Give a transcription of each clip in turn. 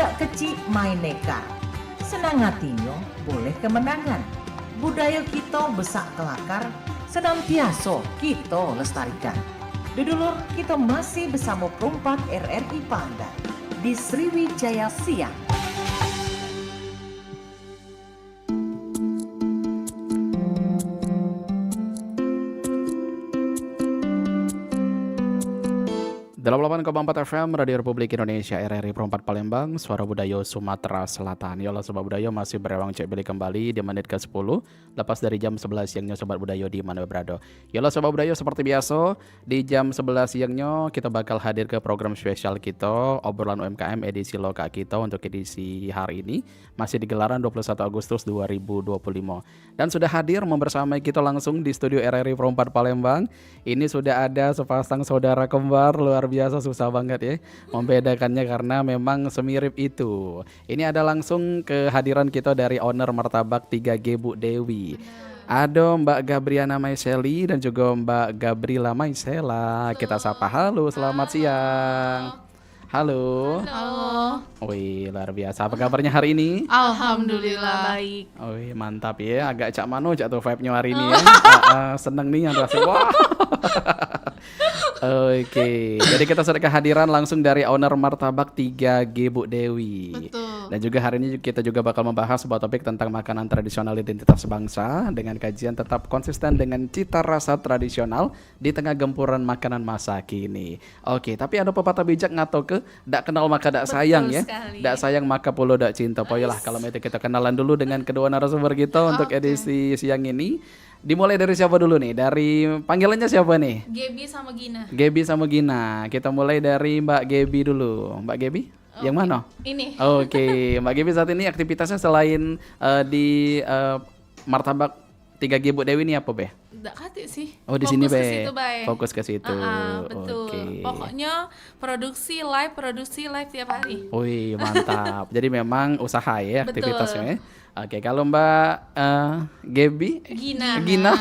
budak kecil main neka. Senang hatinya boleh kemenangan. Budaya kita besak kelakar, senantiasa kita lestarikan. Dudulur, kita masih bersama perompak RRI Pandan di Sriwijaya Siang. Dalam 8,4 FM Radio Republik Indonesia RRI Perempat Palembang, Suara Budaya Sumatera Selatan. Yolah Sobat Budaya masih berewang cek beli kembali di menit ke-10 lepas dari jam 11 siangnya Sobat Budaya di mana berada. Yolah Sobat Budaya seperti biasa di jam 11 siangnya kita bakal hadir ke program spesial kita obrolan UMKM edisi lokal kita untuk edisi hari ini masih di gelaran 21 Agustus 2025. Dan sudah hadir membersamai kita langsung di studio RRI Perempat Palembang. Ini sudah ada sepasang saudara kembar luar biasa, susah banget ya membedakannya karena memang semirip itu. Ini ada langsung kehadiran kita dari owner Martabak 3G Bu Dewi. Ada Mbak Gabriana Maiseli dan juga Mbak Gabriela Maisela. Kita sapa, halo, selamat siang. Halo. Halo. Wih, luar biasa. Apa kabarnya hari ini? Alhamdulillah baik. Wih, mantap ya. Agak cak mano cak tuh vibe-nya hari ini ya. Seneng nih yang rasanya. Wah. Oke, jadi kita sudah kehadiran langsung dari owner Martabak 3G Bu Dewi. Betul. Dan juga hari ini kita juga bakal membahas sebuah topik tentang makanan tradisional identitas bangsa dengan kajian tetap konsisten dengan cita rasa tradisional di tengah gempuran makanan masa kini. Oke, tapi ada pepatah bijak ngato ke dak kenal maka dak sayang ya. Sekali. Dak sayang maka pulo dak cinta. Poyolah kalau itu kita kenalan dulu dengan kedua narasumber kita untuk edisi siang ini. Dimulai dari siapa dulu nih? Dari panggilannya siapa nih? Gebi sama Gina. Gebi sama Gina. Kita mulai dari Mbak Gebi dulu. Mbak Gebi? Yang mana? Ini. Oke, Mbak Gebi saat ini aktivitasnya selain di Martabak 3G Bu Dewi ini apa, Be? Nggak kate sih. Oh, di sini, Fokus ke Be. situ, Bay. Fokus ke situ. Betul. Oke. Pokoknya produksi live tiap hari. Wih, mantap. Jadi memang usaha ya Betul. aktivitasnya ya. Oke, kalau Mbak Gebi? Gina. Gina.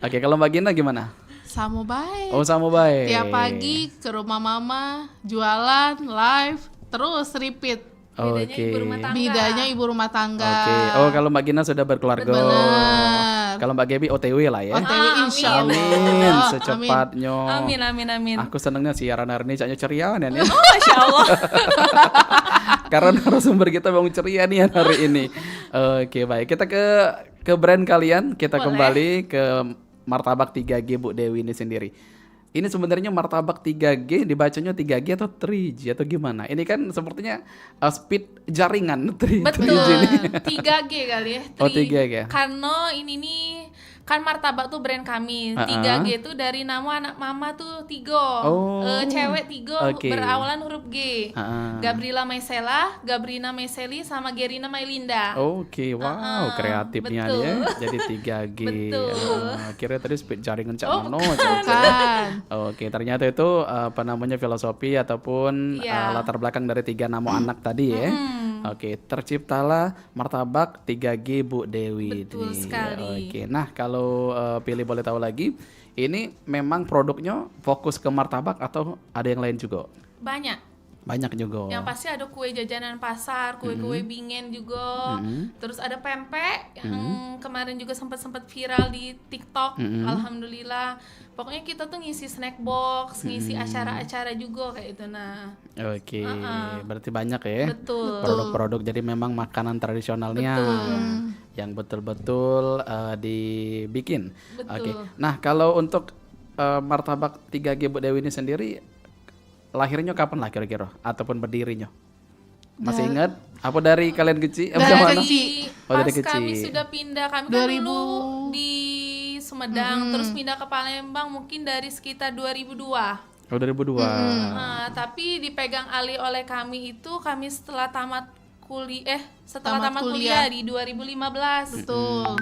Oke, kalau Mbak Gina gimana? Sama baik. Oh, sama baik. Tiap pagi ke rumah mama, jualan, live, terus repeat. Oke. Bedanya ibu rumah tangga. Oke. Oh, kalau Mbak Gina sudah berkeluarga. Benar. Kalau Mbak Gebi OTW lah ya. OTW insya Allah. Amin, secepatnya. Amin. Aku senengnya siaran hari ini caknya ceria nih ya. Oh, Masya Allah. Karena narasumber kita memang ceria nih hari ini. Oke, baik. Kita ke brand kalian, kita Boleh. kembali ke Martabak 3G Bu Dewi ini sendiri. Ini sebenarnya Martabak 3G dibacanya 3G atau 3G atau gimana? Ini kan sepertinya speed jaringan 3G Betul. ini. 3G kali ya. Oh, 3G. Karena ini nih kan Martabak tuh brand kami. 3G tuh dari nama anak mama tuh Tigo. Oh. Cewek Tigo Oke. berawalan huruf G. Ah. Gabriela Maisela, Gabrina Maiseli sama Gerina Mailinda. Oke, wow, kreatifnya betul. dia. Jadi 3G. Betul. Kira tadi speed jaringan cak Oh, mano. Kan. Oke, ternyata itu apa namanya filosofi ataupun Iya. latar belakang dari 3 nama anak tadi ya. Oke, terciptalah Martabak 3G Bu Dewi. Betul nih. sekali. Oke, nah kalau pilih boleh tahu lagi, ini memang produknya fokus ke martabak atau ada yang lain juga? Banyak. Banyak juga. Yang pasti ada kue jajanan pasar, kue-kue bingen juga. Terus ada pempek yang kemarin juga sempat viral di TikTok. Alhamdulillah. Pokoknya kita tuh ngisi snack box, ngisi acara-acara juga kayak itu. Nah, Oke, berarti banyak ya. betul. Produk-produk jadi memang makanan tradisionalnya yang betul-betul dibikin. Betul. Oke. Nah, kalau untuk Martabak 3G Bu Dewi ini sendiri lahirnya kapan lah kira-kira ataupun berdirinya? Masih ingat? Apa dari kalian kecil? Mana? Dari Oh, dari pas kami kecil. sudah pindah, kami 2000. kan dulu di Sumedang, terus pindah ke Palembang mungkin dari sekitar 2002. Oh, 2002. Nah, tapi dipegang alih oleh kami itu kami setelah tamat Tamat kuliah kuliah. di 2015. Betul.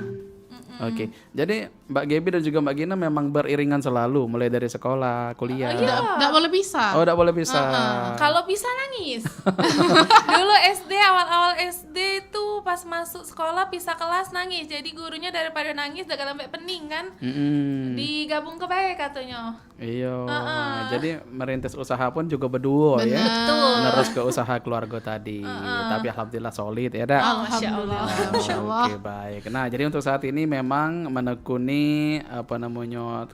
Oke, jadi Mbak Gebi dan juga Mbak Gina memang beriringan selalu, mulai dari sekolah, kuliah. Nggak boleh bisa. Oh, tidak boleh bisa. Kalau bisa nangis. Dulu SD, awal-awal SD tuh pas masuk sekolah pisah kelas nangis. Jadi gurunya daripada nangis udah sampai pening kan. Mm-mm. Diganti gabung ke baik katanya. Iya, jadi merintis usaha pun juga berdua ya. Betul. Menerus ke usaha keluarga tadi. Tapi alhamdulillah solid ya dak. Alhamdulillah. Masya Allah. Oke baik. Nah jadi untuk saat ini memang menekuni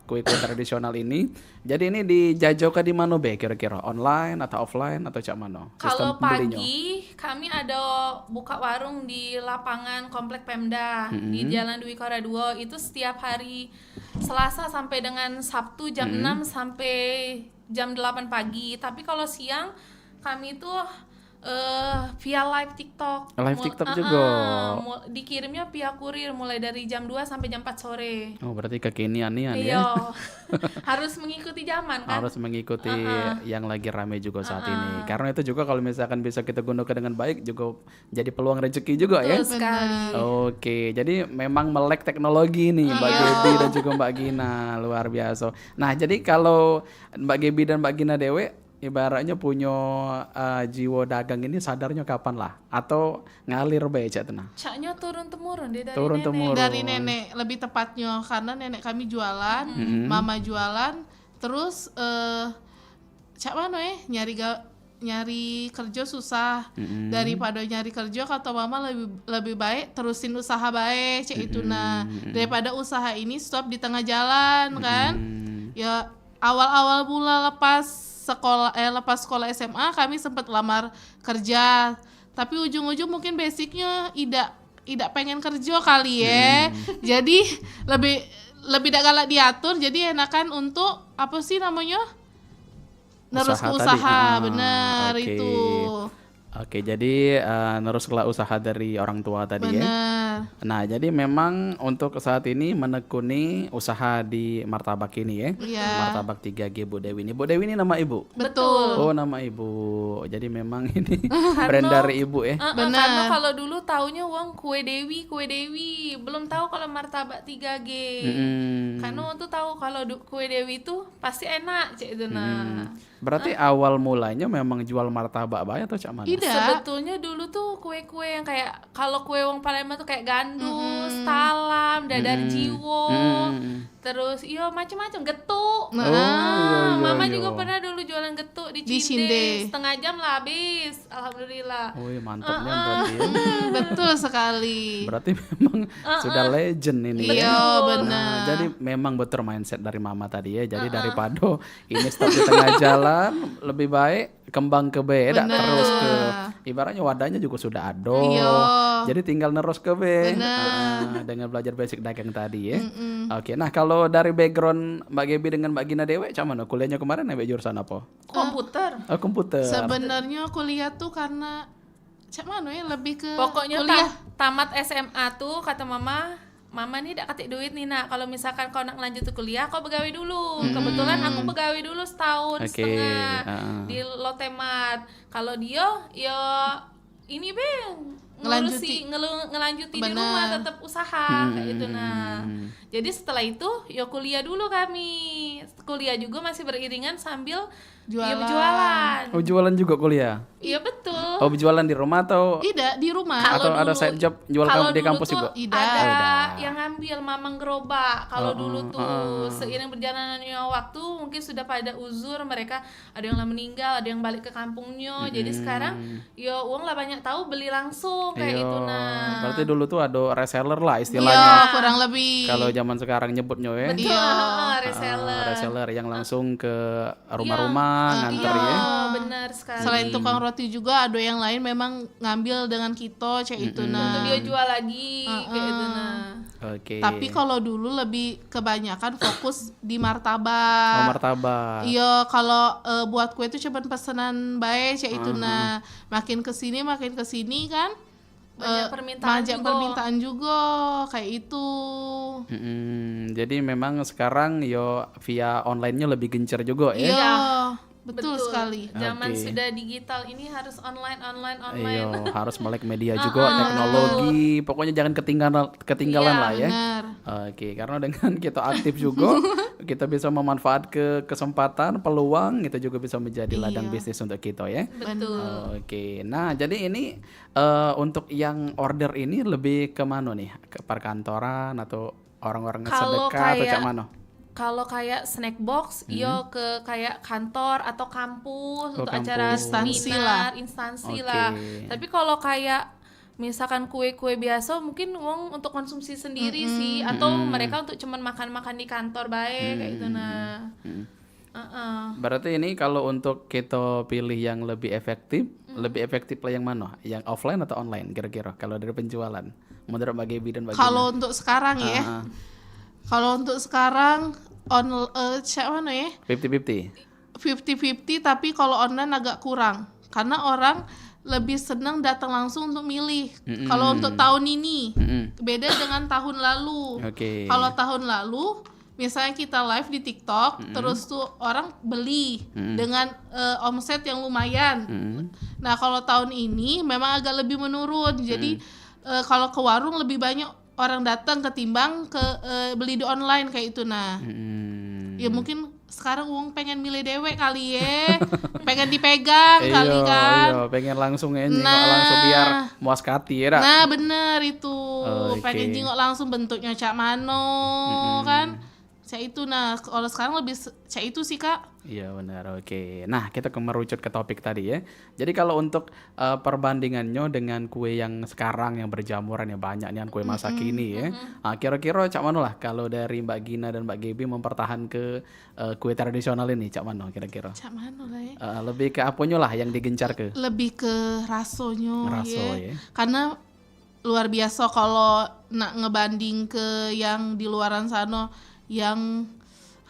kue-kue tradisional ini. Jadi ini dijajaukan di mana be kira-kira? Online atau offline atau cak mana? Kalau Sistem pembelinya? pagi kami ada buka warung di lapangan Komplek Pemda di Jalan Dwi Kora 2 itu setiap hari Selasa sampai dengan Sabtu jam 6 sampai jam 8 pagi. Tapi kalau siang kami tuh via live TikTok. Live TikTok juga. Dikirimnya via kurir mulai dari jam 2 sampai jam 4 sore. Oh berarti kekinian ya? Iya. Harus mengikuti zaman kan. Harus mengikuti yang lagi rame juga saat ini. Karena itu juga kalau misalkan bisa kita gunakan dengan baik juga jadi peluang rezeki juga ya. Betul sekali. Oke, jadi memang melek teknologi nih Mbak Gebi dan juga Mbak Gina, luar biasa. Nah, jadi kalau Mbak Gebi dan Mbak Gina dewe ibaratnya punya jiwa dagang ini sadarnya kapan lah? Atau ngalir bae cak tenang? Caknya turun temurun deh dari Turun nenek. temurun. Dari nenek lebih tepatnya karena nenek kami jualan, mama jualan, terus cak mana nyari kerja susah daripada nyari kerja kata mama lebih baik terusin usaha baik cek itu daripada usaha ini stop di tengah jalan kan ya awal mula lepas sekolah SMA kami sempat lamar kerja tapi ujung-ujung mungkin basicnya tidak pengen kerja kali ya jadi lebih dak galak diatur jadi enakan untuk apa sih namanya nerus ke usaha benar oke. itu. Oke, jadi neruslah usaha dari orang tua tadi ya. Benar. Nah, jadi memang untuk saat ini menekuni usaha di Martabak ini ya. Iya. Martabak 3G Bu Dewi ini. Bu Dewi ini nama ibu? Betul. Oh, nama ibu. Jadi memang ini brand dari ibu ya. Benar. Karena kalau dulu taunya uang kue Dewi, belum tahu kalau martabak 3G. Karena waktu tahu kalau kue Dewi itu pasti enak, cek itu nah. Berarti awal mulanya memang jual martabak bae atau cak mana? Tidak. Sebetulnya dulu tuh kue-kue yang kayak kalau kue wong Palembang tuh kayak gandus, talam, dadar jiwo, terus iya macam-macam getuk. iya, Mama iya. juga pernah dulu jualan getuk di Di Cinde. Cinde. Setengah jam lah habis. Alhamdulillah. Wih, mantapnya berarti ya. Betul sekali. Berarti memang sudah legend ini ya. Iya, Nah, benar. jadi memang betul mindset dari mama tadi ya. Jadi daripada ini stop di tengah jalan, lebih baik kembang ke beda Benar. terus ke ibaratnya wadahnya juga sudah ada. Iya. Jadi tinggal nerus ke B dengan belajar basic dagang tadi ya. Oke, nah kalau dari background Mbak Gebi dengan Mbak Gina Dewe, cuman kuliahnya kemarin ambil jurusan apa? Komputer. Oh, komputer. Sebenarnya kuliah tuh karena cak mana ya lebih ke Pokoknya kuliah. tamat SMA tuh kata Mama nih dak ketik duit nih nak. Kalau misalkan kau nak lanjut ke kuliah, kau begawe dulu. Kebetulan aku begawe dulu setahun Oke, setengah di Lotemat. Kalau dia ya ini ngelanjuti di rumah tetap usaha kayak itu nah. Jadi setelah itu ya kuliah dulu kami. Kuliah juga masih beriringan sambil jualan. Oh, jualan juga kuliah? Iya betul. Oh, jualan di rumah atau Tidak di rumah. atau ada dulu- side job jual kalau di dulu kampus tuh juga? Tidak. Ada yang ngambil mamang gerobak. Kalau dulu tuh seiring berjalannya waktu mungkin sudah pada uzur mereka ada yang lah meninggal, ada yang balik ke kampungnya. Jadi sekarang ya uang lah banyak tahu beli langsung kayak Iya. itu nah. Berarti dulu tuh ada reseller lah Iya, istilahnya. kurang lebih. Kalau zaman sekarang nyebutnya ya. Betul, reseller. Reseller yang langsung ke rumah-rumah nganter Iya, ya. benar sekali. Selain tukang roti juga ada yang lain memang ngambil dengan kita cek itu Untuk nah. dia jual lagi kayak itu nah. Oke. Tapi kalau dulu lebih kebanyakan fokus di Oh, martabak. martabak. Iya, kalau buat kue itu cuma pesanan baik cek itu nah. Makin kesini kan Banyak permintaan banyak juga. permintaan juga kayak itu. Jadi memang sekarang yo via online-nya lebih gencar juga ya. Iya, betul sekali. Zaman Oke. sudah digital ini harus online. Iya, harus melek media juga, teknologi. Pokoknya jangan ketinggalan Iya, lah ya. Benar. Oke, karena dengan kita aktif juga, kita bisa memanfaatkan kesempatan, peluang, itu juga bisa menjadi ladang bisnis untuk kita ya. Betul. Oke, nah jadi ini untuk yang order ini lebih ke mana nih? Ke perkantoran atau orang-orang Kalau sedekah atau kayak- cak mana? Kalau kayak snack box, yo ke kayak kantor atau kampus untuk acara kampus. Instansi seminar, instansi lah. Oke. Tapi kalau kayak misalkan kue-kue biasa mungkin wong untuk konsumsi sendiri sih, atau mereka untuk cuman makan-makan di kantor baik kayak gitu nah. Berarti ini kalau untuk kita pilih yang lebih efektif lah yang mana? Yang offline atau online kira-kira kalau dari penjualan? Menurut Mbak Gaby dan Mbak Gina? Kalau untuk sekarang ya. Kalau untuk sekarang siapa mana ya? 50-50. 50-50, tapi kalau online agak kurang. Karena orang lebih senang datang langsung untuk milih. Kalau untuk tahun ini beda dengan tahun lalu. Oke. Kalau tahun lalu misalnya kita live di TikTok, terus tuh orang beli dengan omset yang lumayan. Nah kalau tahun ini memang agak lebih menurun. Jadi kalau ke warung lebih banyak orang datang ketimbang ke beli di online kayak itu. Nah ya mungkin sekarang uang pengen milih dewek kali ya, pengen dipegang kali kan. Iya, pengen langsung ya, jengok langsung biar muas hati ya dak? Nah bener itu, Oke. pengen jengok langsung bentuknya cak mano kan. Cak itu, nah kalau sekarang lebih cak itu sih kak. Iya benar, oke. Nah kita merucut ke topik tadi ya. Jadi kalau untuk perbandingannya dengan kue yang sekarang yang berjamuran yang banyak nih, kue masa kini ya. Nah, kira-kira cak mana lah kalau dari Mbak Gina dan Mbak Gaby mempertahan ke kue tradisional ini, cak mana kira-kira? Cak mano lah ya. Lebih ke apanya lah yang digencar ke? Lebih ke rasonya Raso, ya. Karena luar biasa kalau nak ngebanding ke yang di luaran sana yang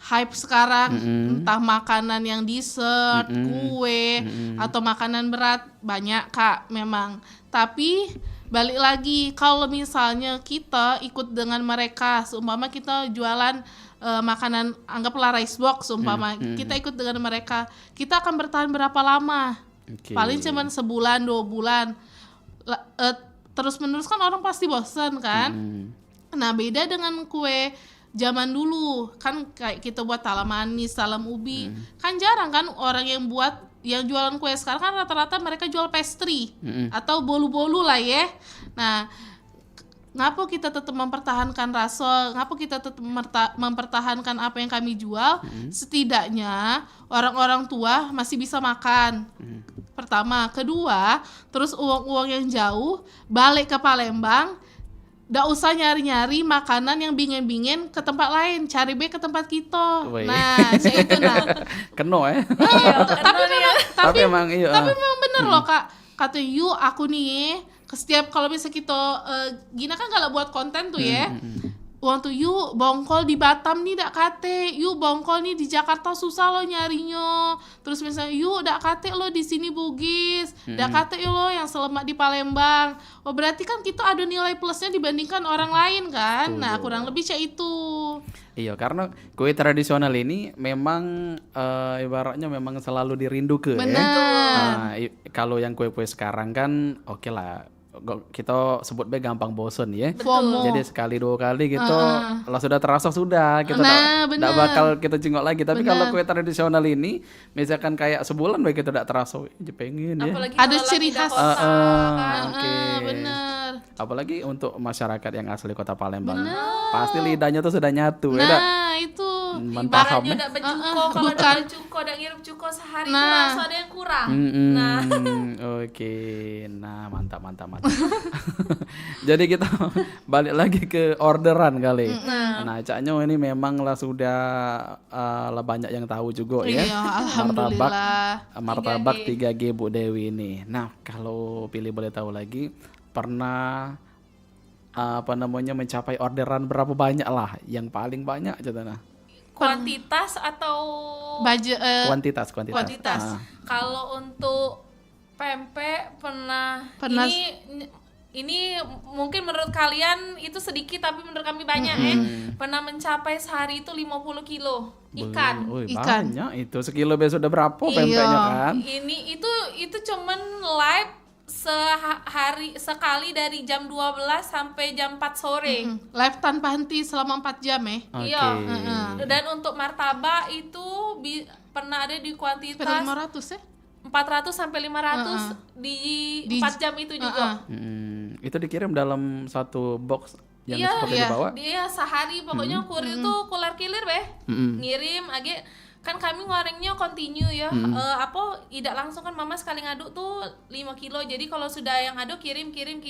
hype sekarang, entah makanan yang dessert, kue, atau makanan berat, banyak kak memang. Tapi balik lagi, kalau misalnya kita ikut dengan mereka, seumpama kita jualan makanan, anggaplah rice box, seumpama kita ikut dengan mereka, kita akan bertahan berapa lama? Oke. Paling cuma sebulan, 2 bulan. Terus menerus kan orang pasti bosan kan? Nah beda dengan kue zaman dulu kan, kayak kita buat talam manis, talam ubi, kan jarang kan orang yang buat, yang jualan kue sekarang kan rata-rata mereka jual pastry atau bolu-bolu lah ya. Nah ngapa kita tetap mempertahankan rasa, ngapa kita tetap mempertahankan apa yang kami jual, setidaknya orang-orang tua masih bisa makan. Pertama, kedua, terus uang-uang yang jauh balik ke Palembang, nggak usah nyari-nyari makanan yang bingin-bingin ke tempat lain, cari ke tempat kita. Woi. Nah, kayak itu nah. Keno ya. Tapi emang iya. tapi memang bener loh kak, kata yuk aku nih setiap kalau bisa kita Gina kan kalau buat konten tuh ya, uang tuh yuk bongkol di Batam nih dak kate, yuk bongkol nih di Jakarta susah lo nyarinya, terus misalnya yuk dak kate lo di sini Bugis, dak kate lo yang selamat di Palembang. Oh berarti kan kita ada nilai plusnya dibandingkan orang lain kan. Betul. Nah kurang lebih kayak itu. Iya, karena kue tradisional ini memang ibaratnya memang selalu dirindukan ya. Benar. Kalau yang kue-kue sekarang kan oke lah, kita sebut gampang bosen ya. FOMO. Jadi sekali 2 kali gitu lah sudah terasa sudah kita Nah, tak bener. bakal kita jengok lagi. Tapi Bener. kalau kue tradisional ini misalkan kayak sebulan baik kita tidak terasa, pengen ya. Apalagi Ada kalau ciri lagi khas. Dakota, kan. Oke. Bener. Apalagi untuk masyarakat yang asli Kota Palembang. Pasti lidahnya tuh sudah nyatu ya. Dak? Nah itu Mantap Ibaratnya ya. udah bercuko, kalau bukan. udah bercuko, udah ngirup cuko sehari itu Nah. rasa ada yang kurang. Nah, oke, nah mantap. Jadi kita balik lagi ke orderan kali. Nah, caknya ini memang lah sudah lah banyak yang tahu juga ya. Iya, alhamdulillah. Martabak 3G Bu Dewi ini. Nah, kalau pilih boleh tahu lagi, pernah apa namanya mencapai orderan berapa banyak lah? Yang paling banyak nah. Kuantitas atau Kuantitas. kuantitas. Ah. Kalau untuk pempek pernah. Pernah. Ini mungkin menurut kalian itu sedikit tapi menurut kami banyak ya. Pernah mencapai sehari itu 50 kilo ikan. Wih, Ikan. banyak itu. Sekilo biasa sudah berapa Iya. pempeknya kan? Ini itu cuman live sehari sekali dari jam 12 sampai jam 4 sore. Live tanpa henti selama 4 jam ya. Oke. Iya. Dan untuk martabak itu pernah ada di Sampai kuantitas 500 ya. 400 sampai 500 di 4 jam itu juga. Itu dikirim dalam satu box yang Iya, seperti dibawa. dia sehari pokoknya kurir tuh kular kilir ngirim age kan kami ngorengnya continue ya. Tidak langsung kan mama sekali ngaduk tuh 5 kilo. Jadi kalau sudah yang aduk kirim kayak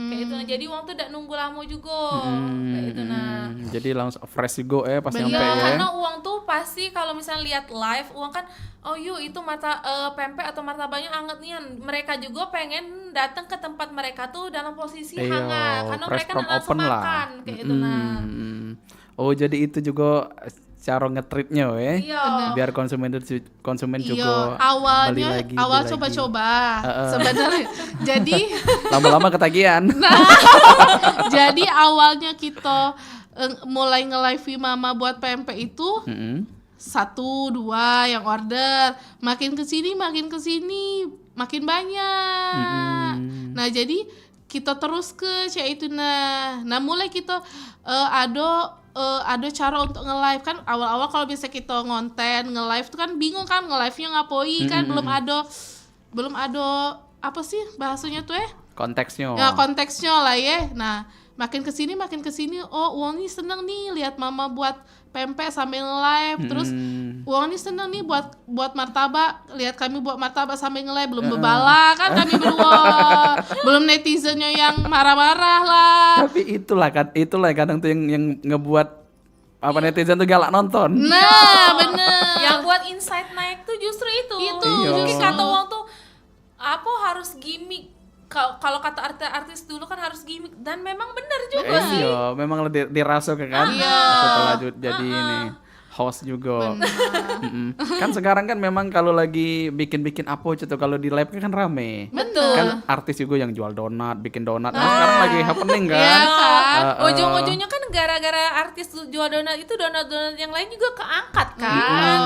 itu. Nah, jadi uang tuh tidak nunggu lama juga. Kayak itu nah. Jadi langsung fresh juga pas nyampe Iya, ya. karena uang tuh pasti kalau misalnya lihat live uang kan itu pempek atau martabaknya anget nih. Mereka juga pengen datang ke tempat mereka tuh dalam posisi hangat karena fresh mereka from langsung open lah. makan kayak itu nah. Oh, jadi itu juga cara nge-treatnya ya. Iya. Biar konsumen juga beli Awalnya lagi. coba-coba sebenarnya. Jadi Lama-lama ketagihan. jadi awalnya kita mulai nge-live mama buat pempek itu 1, 2 yang order, makin kesini makin banyak. Nah jadi kita terus ke itu nah mulai kita ada cara untuk nge-live kan. Awal-awal kalau bisa kita ngonten nge-live tuh kan bingung kan nge-live-nya ngapain kan belum ada apa sih bahasanya tuh Konteksnya. ya konteksnya lah ya. Nah makin kesini uang nih seneng nih lihat mama buat pempek sambil nge-live. Terus uang nih seneng nih buat martabak, lihat kami buat martabak sambil nge-live. Belum bebala kan kami berdua. Belum netizennya yang marah-marah lah. Tapi itulah kadang tuh yang ngebuat netizen tuh galak nonton. Nah bener. Yang buat insight naik tuh justru itu. Iya. Jadi kata uang tuh harus gimmick. Kalau kata artis dulu kan harus gimmick dan memang benar juga sih. Iya, memang dirasa kan. Setelah jadi ini host juga. Kan sekarang kan memang kalau lagi bikin apa gitu kalau di live kan rame. Betul. Kan artis juga yang jual donat, bikin donat. Nah, sekarang lagi happening kan. Iya kan. Ujung-ujungnya kan gara-gara artis jual donat itu donat-donat yang lain juga keangkat kan.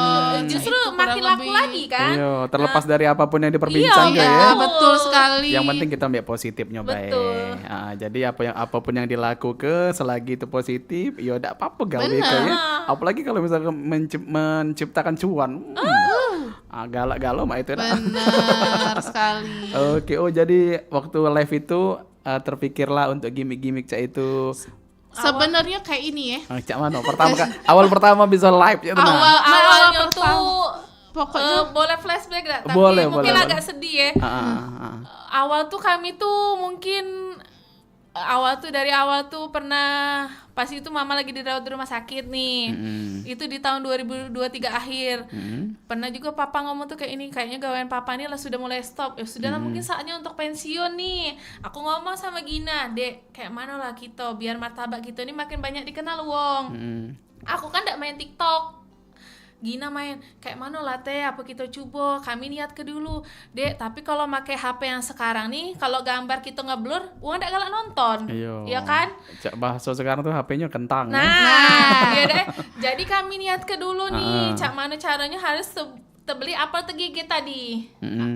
Justru Itu makin kurang laku lebih. lagi kan. Iya, terlepas dari apapun yang diperbincangkan Iya, ya. Betul sekali. Yang penting kita ambil positifnya baik. Betul. Jadi apapun yang dilakukan selagi itu positif, ya enggak apa-apa gawe ya. Apalagi kalau misalkan menciptakan cuan. Galak-galak mah itu dah. Benar sekali. Oke, jadi waktu live itu terpikirlah untuk gimmick-gimmick cak itu. Sebenarnya kayak ini ya. Cak mana? Awal pertama bisa live ya. Awalnya pertama. tuh Pokoknya boleh flashback gak? Tapi Boleh, mungkin boleh. agak sedih ya. Awal tuh kami tuh mungkin dari awal tuh pernah pas itu mama lagi dirawat di rumah sakit nih. Itu di tahun 2023 akhir. Pernah juga papa ngomong tuh kayak ini, kayaknya gawean papa nih lah sudah mulai stop. Ya sudah lah mungkin saatnya untuk pensiun nih. Aku ngomong sama Gina, "Dek, kayak mana lah kita biar martabak kita ini makin banyak dikenal wong." Aku kan ndak main TikTok. Gina main, kayak mana lah teh, apa kita coba, kami niat ke dulu Dek, tapi kalau pakai HP yang sekarang nih, kalau gambar kita ngeblur, uang gak galak nonton. Iya kan? Cak bahasa sekarang tuh HP-nya kentang. Iya deh, jadi kami niat ke dulu nih, cak mana caranya harus beli apel tegigit tadi.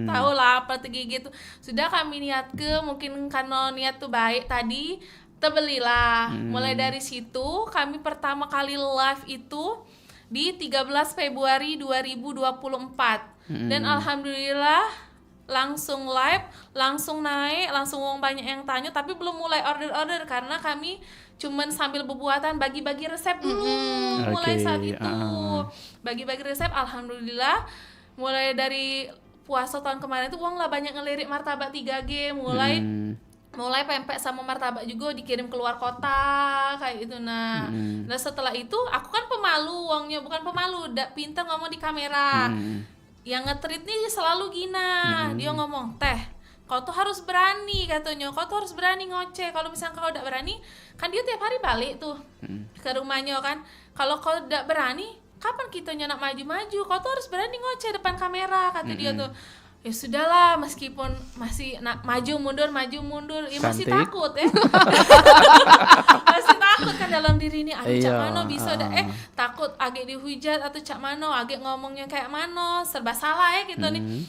Tahu lah apel tegigit tuh. Sudah kami niat ke, mungkin karena niat tuh baik tadi, tebelilah. Mulai dari situ, kami pertama kali live itu di 13 Februari 2024 dan alhamdulillah langsung live, langsung naik, langsung uang banyak yang tanya, tapi belum mulai order karena kami cuman sambil berbuatan bagi-bagi resep dulu. Mulai saat itu bagi-bagi resep, alhamdulillah mulai dari puasa tahun kemarin itu uang lah banyak ngelirik martabak 3G, mulai pempek sama martabak juga dikirim keluar kota kayak gitu. Nah setelah itu aku kan bukan pemalu, ndak pinter ngomong di kamera. Yang nge-treat nih selalu Gina. Dia ngomong, "Teh, kau tuh harus berani," katanya. "Kau tuh harus berani ngoceh. Kalau misalnya kau ndak berani, kan dia tiap hari balik tuh ke rumahnya kan. Kalau kau ndak berani, kapan kita nak maju-maju? Kau tuh harus berani ngoceh depan kamera," kata dia tuh. Ya sudahlah, meskipun masih maju mundur ya masih takut ya. Masih takut kan dalam diri ini, cak mano bisa takut agak dihujat atau cak mano agak ngomongnya kayak mano, serba salah ya gitu nih.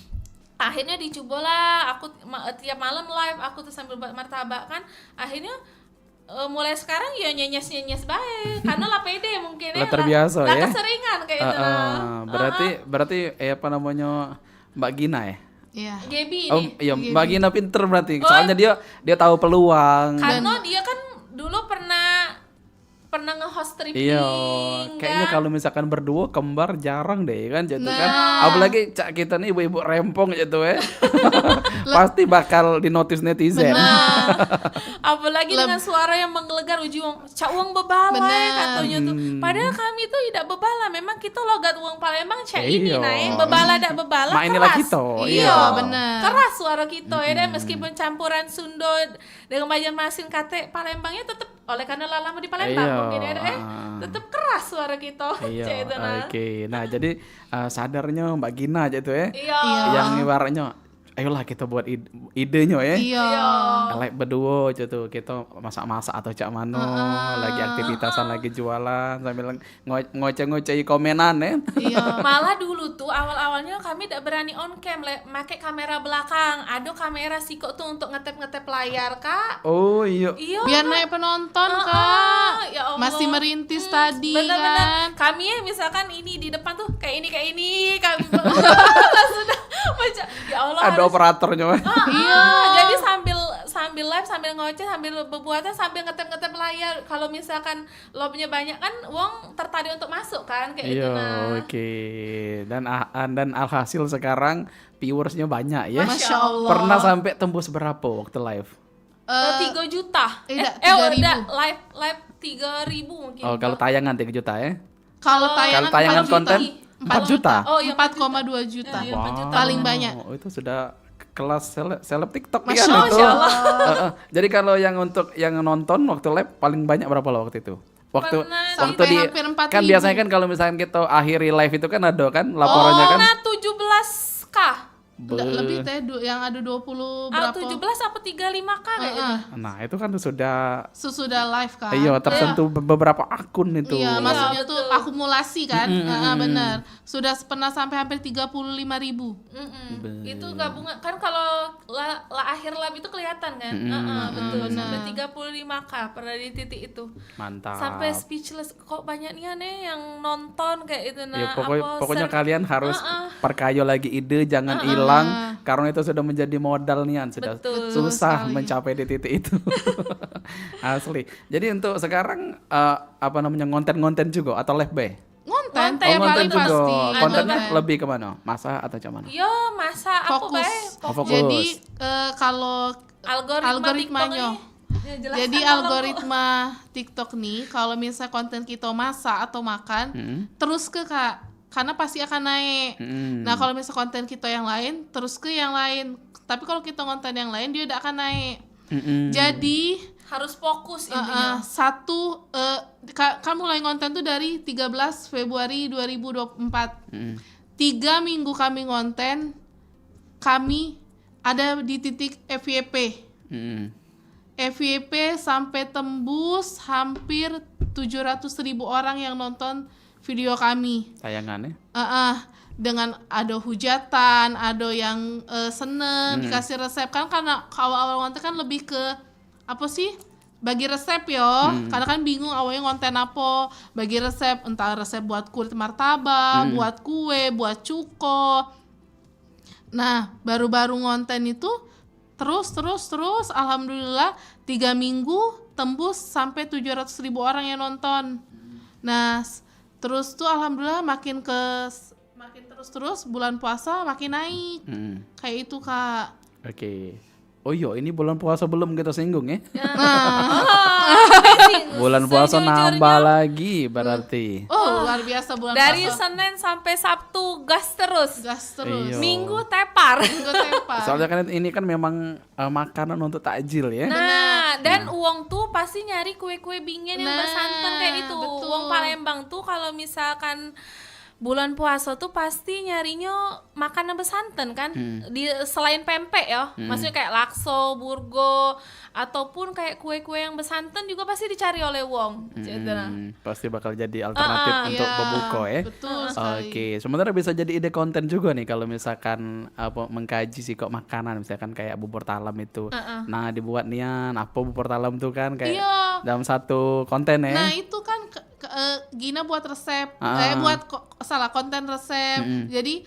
Akhirnya dicobalah, aku tiap malam live aku tuh sambil buat martabak kan. Akhirnya mulai sekarang ya nyenyes baik karena lah pede mungkin ya. Terbiasa ya. Keseringan kayak itu. Berarti apa namanya Mbak Gina ya? Iya. Gaby ini. Oh iya, Mbak Gina pinter berarti. Soalnya dia tahu peluang. Karena dia kan dulu pernah pernah nge-host trip Iya, ning, kayaknya kan? kalau misalkan berdua kembar jarang deh kan gitu kan. Nah. Apalagi cak kita nih ibu-ibu rempong gitu ya. Pasti bakal dinotis netizen. Apalagi dengan suara yang menggelegar ujung cak uang bebalai Bener. katanya tuh. Padahal kami tuh tidak bebala, memang kita logat uang Palembang cak ini Iya. naik bebala dak bebala Mak inilah keras. kita, Iya, iya. bener. Keras suara kita ya dan meskipun campuran Sunda dengan Banjarmasin kate Palembangnya tetap oleh karena lama di Palembang Iya. mungkin ya tetap keras suara kita. Iya, Cak itu nah. oke. Nah, jadi sadarnya Mbak Gina aja tuh ya. Iya. Yang ibaratnya ayolah kita buat idenya ya. Iya. Like berdua gitu kita masak-masak atau cak mano lagi aktivitasan lagi jualan sambil ngoceh-ngoceh komenan ya. Iya. Malah dulu tuh awal-awalnya kami tidak berani on cam, make kamera belakang. Ada kamera siko tuh untuk ngetep layar, Kak. Oh iya. Iya. Biar naik penonton, Kak. Ya Allah. Masih merintis tadi bener-bener. kan. Kami ya misalkan ini di depan tuh kayak ini kami sudah baca. Ya Allah. Ada operatornya. Iya. Jadi sambil live, sambil ngoceh, sambil berbuatan, sambil ngetep layar. Kalau misalkan lobnya banyak kan uang tertarik untuk masuk kan kayak Iya, itu nah. oke. Dan alhasil sekarang viewersnya banyak ya. Masya Allah. Pernah sampai tembus berapa waktu live? 3 juta. tidak, Udah 3.000. live 3.000 mungkin. Oh, kalau tayangan 3 juta ya? Kalau Kalau tayangan tayangan 4 juta. konten 4 juta. Oh, iya 4,2 juta. Iya, 4 juta. Paling banyak. Oh, itu sudah kelas seleb TikTok ya Masya itu. Allah. Jadi kalau yang untuk yang nonton waktu live paling banyak berapa lo waktu itu? Waktu Pernah waktu sampai di hampir 4.000. kan biasanya kan kalau misalkan kita akhiri live itu kan ada kan laporannya kan. Nah 17k. Enggak, lebih teh yang ada 20 berapa. 17 apa 35k kayak gitu. Nah, itu kan sudah Sesudah live kan. iya tersentuh beberapa akun itu. Iya, maksudnya tuh betul. akumulasi kan. Benar. Sudah pernah sampai hampir 35.000. Itu gabungan kan kalau akhir live itu kelihatan kan. Betul. Sampai 35k pernah di titik itu. Mantap. Sampai speechless kok banyak nih aneh yang nonton kayak itu nah. Ya, apa, pokoknya share- kalian harus perkayo lagi ide, jangan hilang karena itu sudah menjadi modal nian, sudah Betul susah mencapai di titik itu. Asli. Jadi untuk sekarang apa namanya ngonten-ngonten juga atau live bay? Ngonten, Ngonten, yang ngonten paling juga. pasti. Kontennya Ngonten. lebih kemana? Masak atau cuman? Yo, masa apa Fokus. bae? Oh, fokus. Jadi kalau TikTok algoritmanya. ini. Ya, jelaskan Jadi kalau algoritma TikTok nih, kalau misalnya konten kita masak atau makan, terus ke Kak, karena pasti akan naik. Nah kalau misalnya konten kita yang lain, terus ke yang lain. Tapi kalau kita konten yang lain, dia udah akan naik. Jadi harus fokus intinya. Kamu mulai konten tuh dari 13 Februari 2024. 3 minggu kami konten, kami ada di titik FYP. FYP sampai tembus hampir 700.000 orang yang nonton video kami. Tayangannya? Dengan ada hujatan, ada yang seneng dikasih resep kan, karena awal-awal konten kan lebih ke apa sih? Bagi resep yo, karena kan bingung awalnya konten apa, bagi resep, entah resep buat kulit martabak, buat kue, buat cuko. Nah, baru-baru konten itu terus alhamdulillah 3 minggu tembus sampai 700.000 orang yang nonton. Nah, terus tuh alhamdulillah makin terus bulan puasa makin naik. Kayak itu, Kak. Oke. Oh iya, ini bulan puasa belum kita singgung ya. Amazing. Bulan puasa Sejujurnya, nambah lagi berarti. Oh, luar biasa bulan dari puasa. Senin sampai Sabtu gas terus. Gas terus. Iya. Minggu tepar. Minggu tepar. Soalnya kan ini kan memang makanan untuk takjil ya. Nah, dan uang tuh pasti nyari kue-kue bingen yang Nah, bersantan kayak itu. betul. Uang Palembang tuh kalau misalkan bulan puasa tuh pasti nyarinya makanan bersantan kan. Selain pempek ya. Maksudnya kayak lakso, burgo ataupun kayak kue-kue yang bersantan juga pasti dicari oleh wong. Pasti bakal jadi alternatif untuk Iya, berbuka ya. betul sekali. Oke, sementara bisa jadi ide konten juga nih kalau misalkan apa mengkaji sih kok makanan misalkan kayak bubur talam itu. Nah, dibuat nian apa bubur talam tuh kan kayak Iya. dalam satu konten ya. Nah, itu kan Gina buat resep, konten resep. Jadi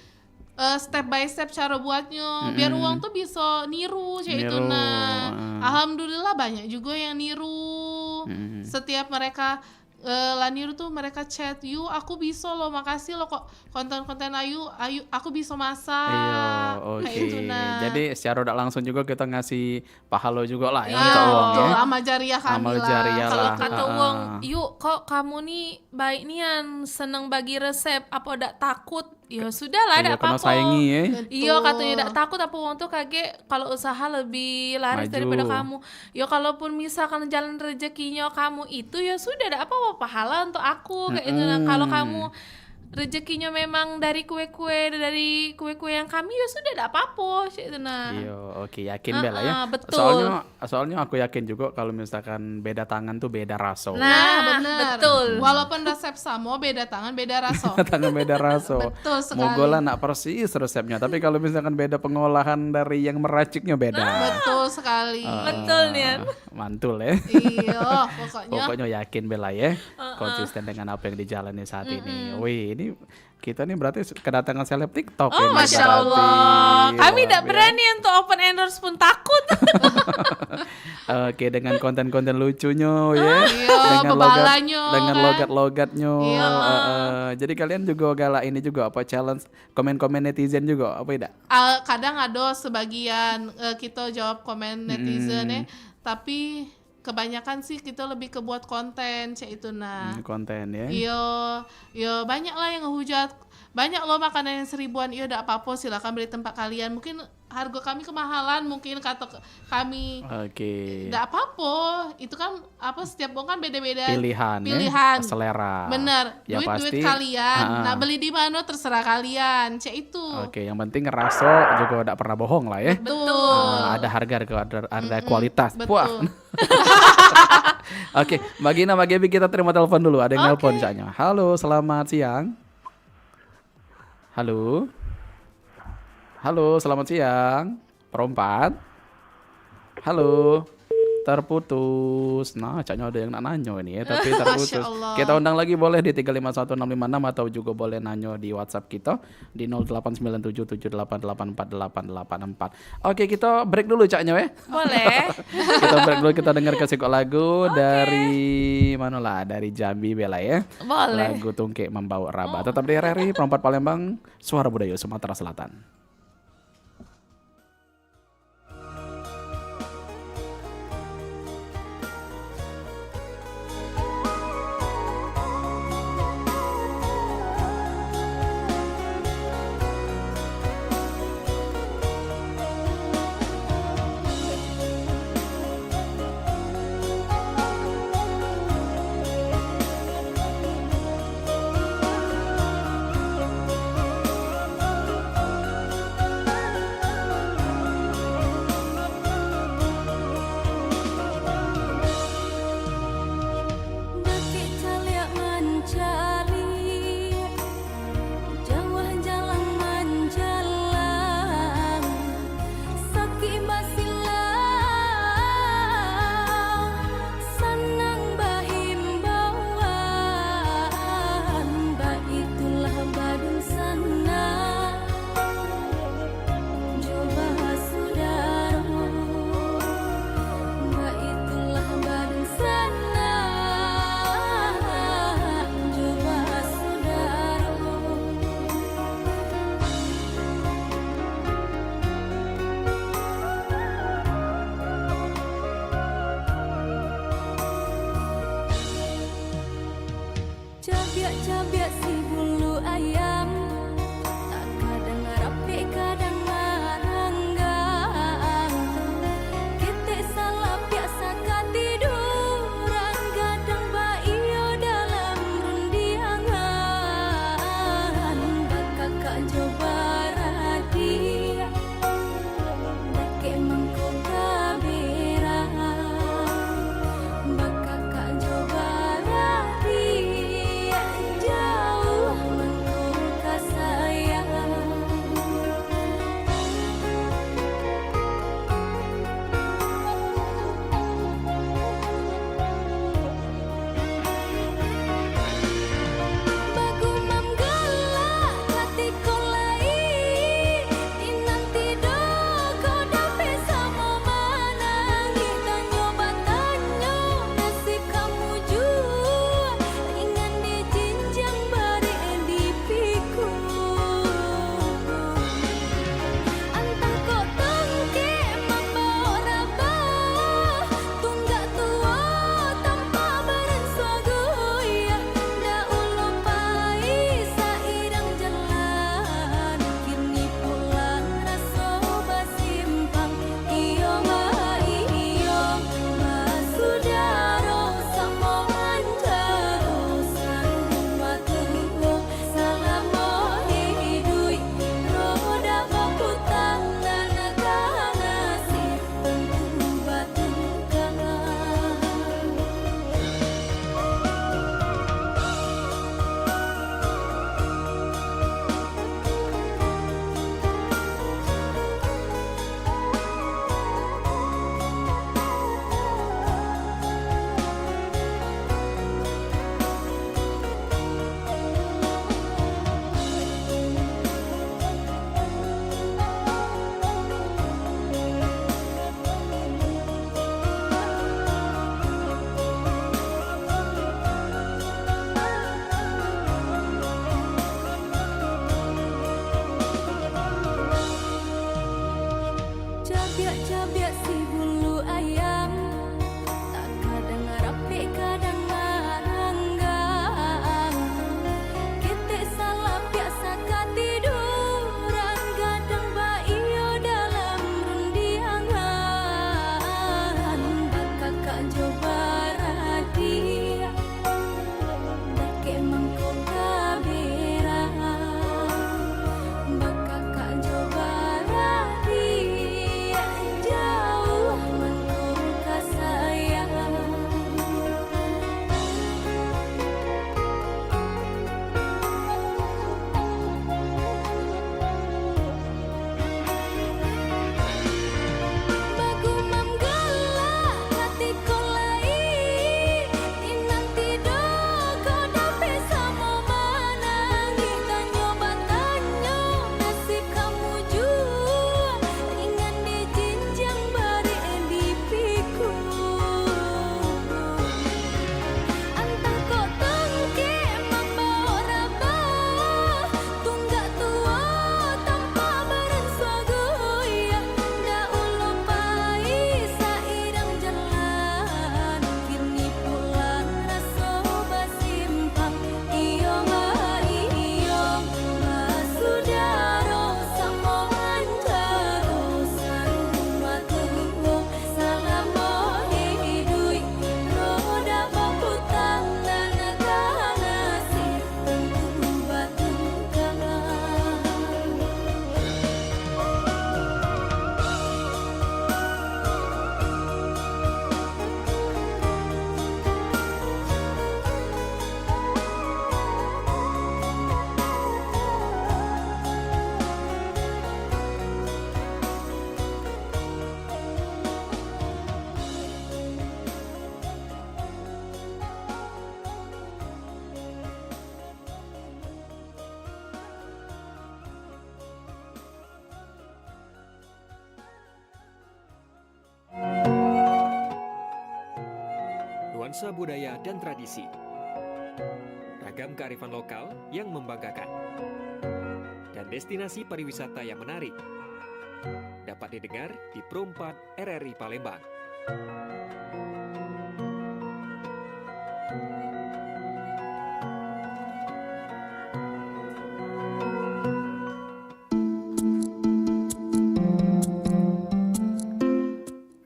step by step cara buatnya biar uang tuh bisa niru kayak itu. Niru, Nah, alhamdulillah banyak juga yang niru. Setiap mereka Laniru tuh mereka chat, "Yu, aku bisa loh, makasih loh kok konten-konten ayu aku bisa masak." Iya, oke. Kayak itu nah. Jadi secara udah langsung juga kita ngasih pahala juga lah ya Iya, untuk uang betul, ya. amal jariah kami Amal lah. jariah Kalau lah. kata Ah, uang, ah. yuk kok kamu nih baik nian seneng bagi resep, apa udah takut? Ya sudah lah, Iya, tidak kena apa-apa. saingi ya. Iya katanya tidak takut, apa uang tuh kaget kalau usaha lebih laris Maju. daripada kamu. Ya kalaupun misalkan jalan rezekinya kamu itu ya sudah, tidak apa-apa, pahala untuk aku kayak itu. Nah, kalau kamu rezekinya memang dari kue-kue yang kami ya sudah, tidak apa-apa kayak itu nah. Iya, oke, yakin Bella ya. betul. Soalnya aku yakin juga kalau misalkan beda tangan tuh beda rasa. Nah, bener. betul. Walaupun resep sama, beda tangan, beda rasa. Tangan beda rasa. Betul sekali. Mogola nak persis resepnya, tapi kalau misalkan beda pengolahan dari yang meraciknya beda. Betul sekali. Betul nian. Mantul ya. Iya, pokoknya. Pokoknya yakin Bella ya, konsisten dengan apa yang dijalani saat ini. Wih, ini kita nih berarti kedatangan seleb TikTok. Oh, ini Masya berarti. Allah. Kami tidak Luar berani untuk open endorse pun takut. Oke, dengan konten-konten lucunya ya, Iya, bebalanya, dengan kan. logat-logatnya. Iya. Jadi kalian juga galak ini juga apa challenge komen-komen netizen juga apa tidak? Kadang ada sebagian kita jawab komen netizen ya, tapi kebanyakan sih kita lebih ke buat konten cek itu nah. Konten ya. Iya, banyak lah yang ngehujat. Banyak loh makanan yang 1000-an, iya udah apa-apa silakan beli tempat kalian. Mungkin harga kami kemahalan, mungkin kata kami. Oke. Enggak apa-apa. Itu kan apa setiap orang kan beda-beda Pilihan. pilihan. Ya? Selera. Bener. Ya Duit pasti. kalian. Ah. Nah, beli di mana terserah kalian. Cek itu. Oke, yang penting ngerasa juga tidak pernah bohong lah ya. Betul. Ada harga, ada kualitas. Betul. Wah. Oke, Mbak Gina, Mbak Gaby, kita terima telepon dulu. Ada yang nelpon misalnya. Halo, selamat siang. Halo. Halo, selamat siang. Perempat. Halo. Terputus. Nah, caknya ada yang nak nanyo ini ya, tapi terputus. Masya Allah. Kita undang lagi boleh di 3516556 atau juga boleh nanyo di WhatsApp kita di 089778888884. Oke, kita break dulu caknya ya. Boleh. Kita break dulu, kita dengar kasih lagu dari mana lah, dari Jambi Bella ya. Boleh. Lagu Tungke Membawa Raba. Tetap di RRI Perempat Palembang, Suara Budaya Sumatera Selatan. Cabiak-cabiak si bulu ayam, tak kadang rapi kadang maranggang. Kita salah biasa katiduran, kadang baio dalam rundiangan. Bakakak coba radia, dake mangko kabirang. Bakakak coba radia, jauh nuansa budaya dan tradisi. Ragam kearifan lokal yang membanggakan. Dan destinasi pariwisata yang menarik. Dapat didengar di Pro 4 RRI Palembang.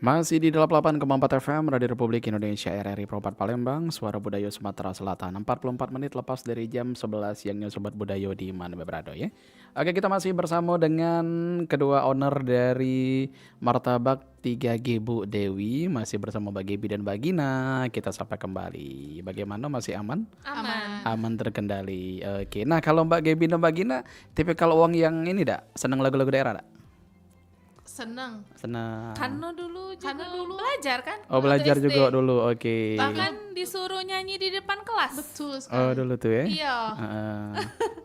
Masih di 88,4 FM Radio Republik Indonesia RRI Pro 4 Palembang, Suara Budaya Sumatera Selatan. 44 menit lepas dari jam 11 siangnya Sobat Budaya di mana berada ya. Oke, kita masih bersama dengan kedua owner dari Martabak 3G Bu Dewi. Masih bersama Mbak Gebi dan Mbak Gina. Kita sapa kembali. Bagaimana, masih aman? Aman. Aman terkendali. Oke, nah kalau Mbak Gebi dan Mbak Gina, tipikal uang yang ini dak, seneng lagu-lagu daerah dak? Seneng. Senang. Karena dulu juga Karena dulu. belajar kan. Oh, waktu belajar SD. juga dulu, oke. Bahkan disuruh nyanyi di depan kelas. Betul Oh, sekali. dulu tuh ya. Iya.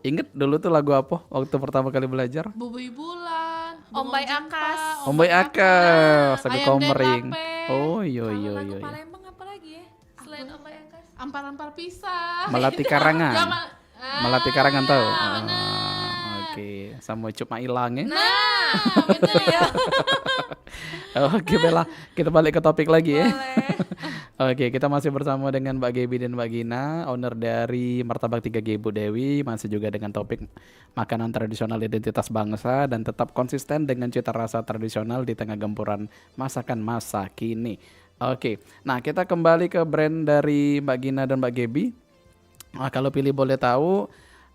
Ingat dulu tuh lagu apa waktu pertama kali belajar? Bubui bulan, Om Bay Akas. Om Bay Aka, Sagu Ayam Komering. Denlape. Oh, iya Kalau iya lagu iya. Palembang apa lagi ya? Selain Om Bay Akas. Ampar-ampar pisah. Melati Karangan. Melati Karangan tahu? benar. Oke, sama Cup Mailang ya. Nah, betul ya. Oke, Bella, kita balik ke topik lagi ya. Boleh. Oke, kita masih bersama dengan Mbak Gebi dan Mbak Gina, owner dari Martabak 3G Bu Dewi, masih juga dengan topik makanan tradisional identitas bangsa dan tetap konsisten dengan cita rasa tradisional di tengah gempuran masakan masa kini. Oke, nah kita kembali ke brand dari Mbak Gina dan Mbak Gebi. Nah, kalau pilih boleh tahu,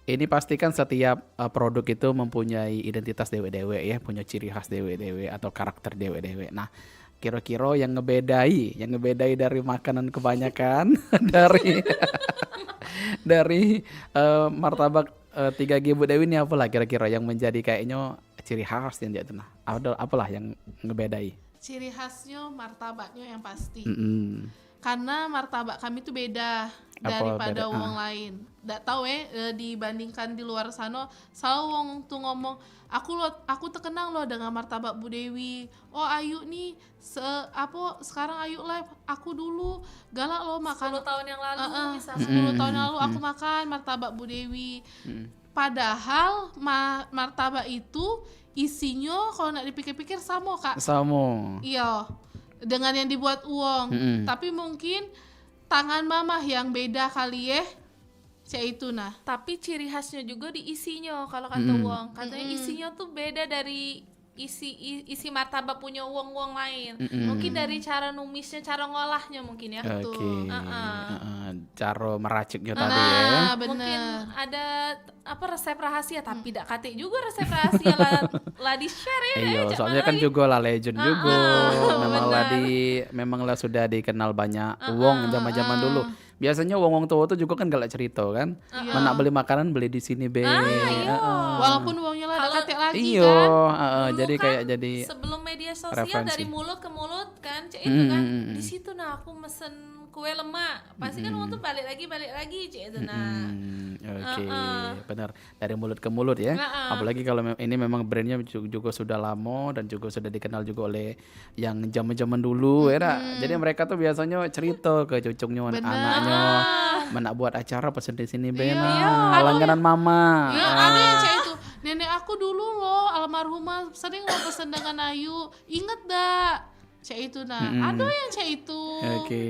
ini pastikan setiap produk itu mempunyai identitas dewe-dewe ya, punya ciri khas dewe-dewe atau karakter dewe-dewe. Nah, kira-kira yang ngebedai dari makanan kebanyakan dari martabak 3G Bu Dewi ini apalah kira-kira yang menjadi kayaknya ciri khas yang dia tenah. Apalah yang ngebedai? Ciri khasnya martabaknya yang pasti. Mm-mm. Karena martabak kami tuh beda Apa daripada beda? wong lain. Nggak tahu dibandingkan di luar sana, selalu wong tuh ngomong, aku terkenang loh dengan martabak Bu Dewi. Oh Ayu nih, sekarang Ayu live. Aku dulu galak loh makan 10 tahun yang lalu misalnya. 10 tahun lalu aku makan martabak Bu Dewi. Padahal martabak itu isinya kalau nak dipikir-pikir sama Kak. Samo. Iya, dengan yang dibuat uang. Tapi mungkin tangan mamah yang beda kali ya. Cek itu nah. Tapi ciri khasnya juga di isinya kalau kata Wong. Katanya isinya tuh beda dari isi martabak punya Wong lain. Mungkin dari cara numisnya, cara ngolahnya mungkin ya. Oke. Uh-uh. Cara meraciknya tadi ya. Nah, Mungkin bener. ada resep rahasia tapi tidak kate juga resep rahasia lah di share ya. Iya, Cak soalnya Mana kan lagi? juga lah legend juga. Memanglah sudah dikenal banyak wong zaman-zaman dulu. Biasanya wong-wong tua tuh juga kan galak cerita kan. Mana beli makanan beli di sini be. Walaupun uangnya lah Kalau- kate lagi Iya, kan. Dulu jadi kan kayak jadi sebelum media sosial referensi. dari mulut ke mulut kan cek itu kan di situ nah aku mesen kue lemak pasti kan waktu balik lagi cek itu nah. Oke, benar, dari mulut ke mulut ya. Apalagi kalau ini memang brandnya juga sudah lama dan juga sudah dikenal juga oleh yang zaman-zaman dulu ya. Jadi mereka tuh biasanya cerita ke cucunya, anaknya, mana buat acara pesen di sini bena, langganan mama. Ya, ada yang cek itu. Nenek aku dulu loh almarhumah sering lo pesen dengan Ayu. Ingat dak? Cek itu nah. Ada yang cek itu. Oke,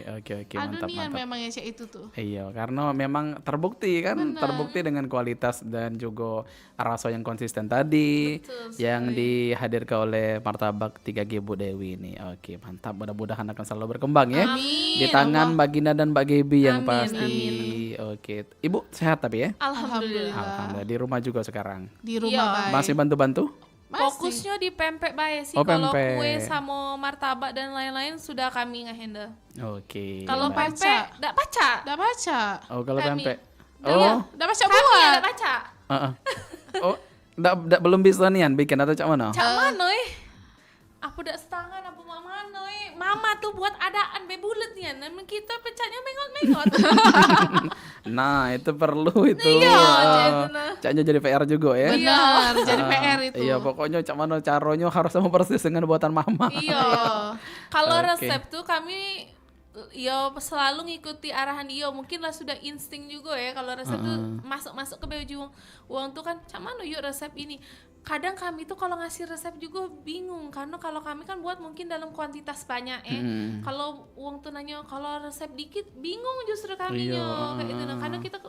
Ada mantap, nih yang mantap. memang yang cek itu tuh. Iya, karena memang terbukti kan, terbukti dengan kualitas dan juga rasa yang konsisten tadi yang dihadirkan oleh Martabak 3G Bu Dewi ini. Oke, mantap. Mudah-mudahan akan selalu berkembang ya. Di tangan Mbak Gina dan Mbak Gebi yang pasti. Oke, Ibu sehat tapi ya? Alhamdulillah. Alhamdulillah. Di rumah juga sekarang. Di rumah baik. Masih bantu-bantu? Fokusnya di pempek bae sih. Oh, Kalau pempek. kue sama martabak dan lain-lain sudah kami nge-handle. Oke. Kalau baik. pempek enggak baca. Udah baca. Oh, kalau kami. pempek. Iya. Oh, Udah baca Kami buat. enggak baca. oh, belum bisa nian bikin atau cak mana? Cak mana Aku udah setangan apa mana Mama tuh buat adaan be bulet nih. Namun kita pecahnya mengot-mengot. Nah, itu perlu itu. Iya, benar. Caknya jadi PR juga ya. Benar, jadi PR itu. Iya, pokoknya cak mana caranya harus sama persis dengan buatan mama. Iya. Kalau Oke. resep tuh kami yo selalu ngikuti arahan yo, mungkin lah sudah insting juga ya kalau resep tuh masuk ke baju uang tuh kan cak mana yuk resep ini. Kadang kami tuh kalau ngasih resep juga bingung karena kalau kami kan buat mungkin dalam kuantitas banyak kalau uang tuh nanya kalau resep dikit bingung justru kami kayak itu. Nah karena kita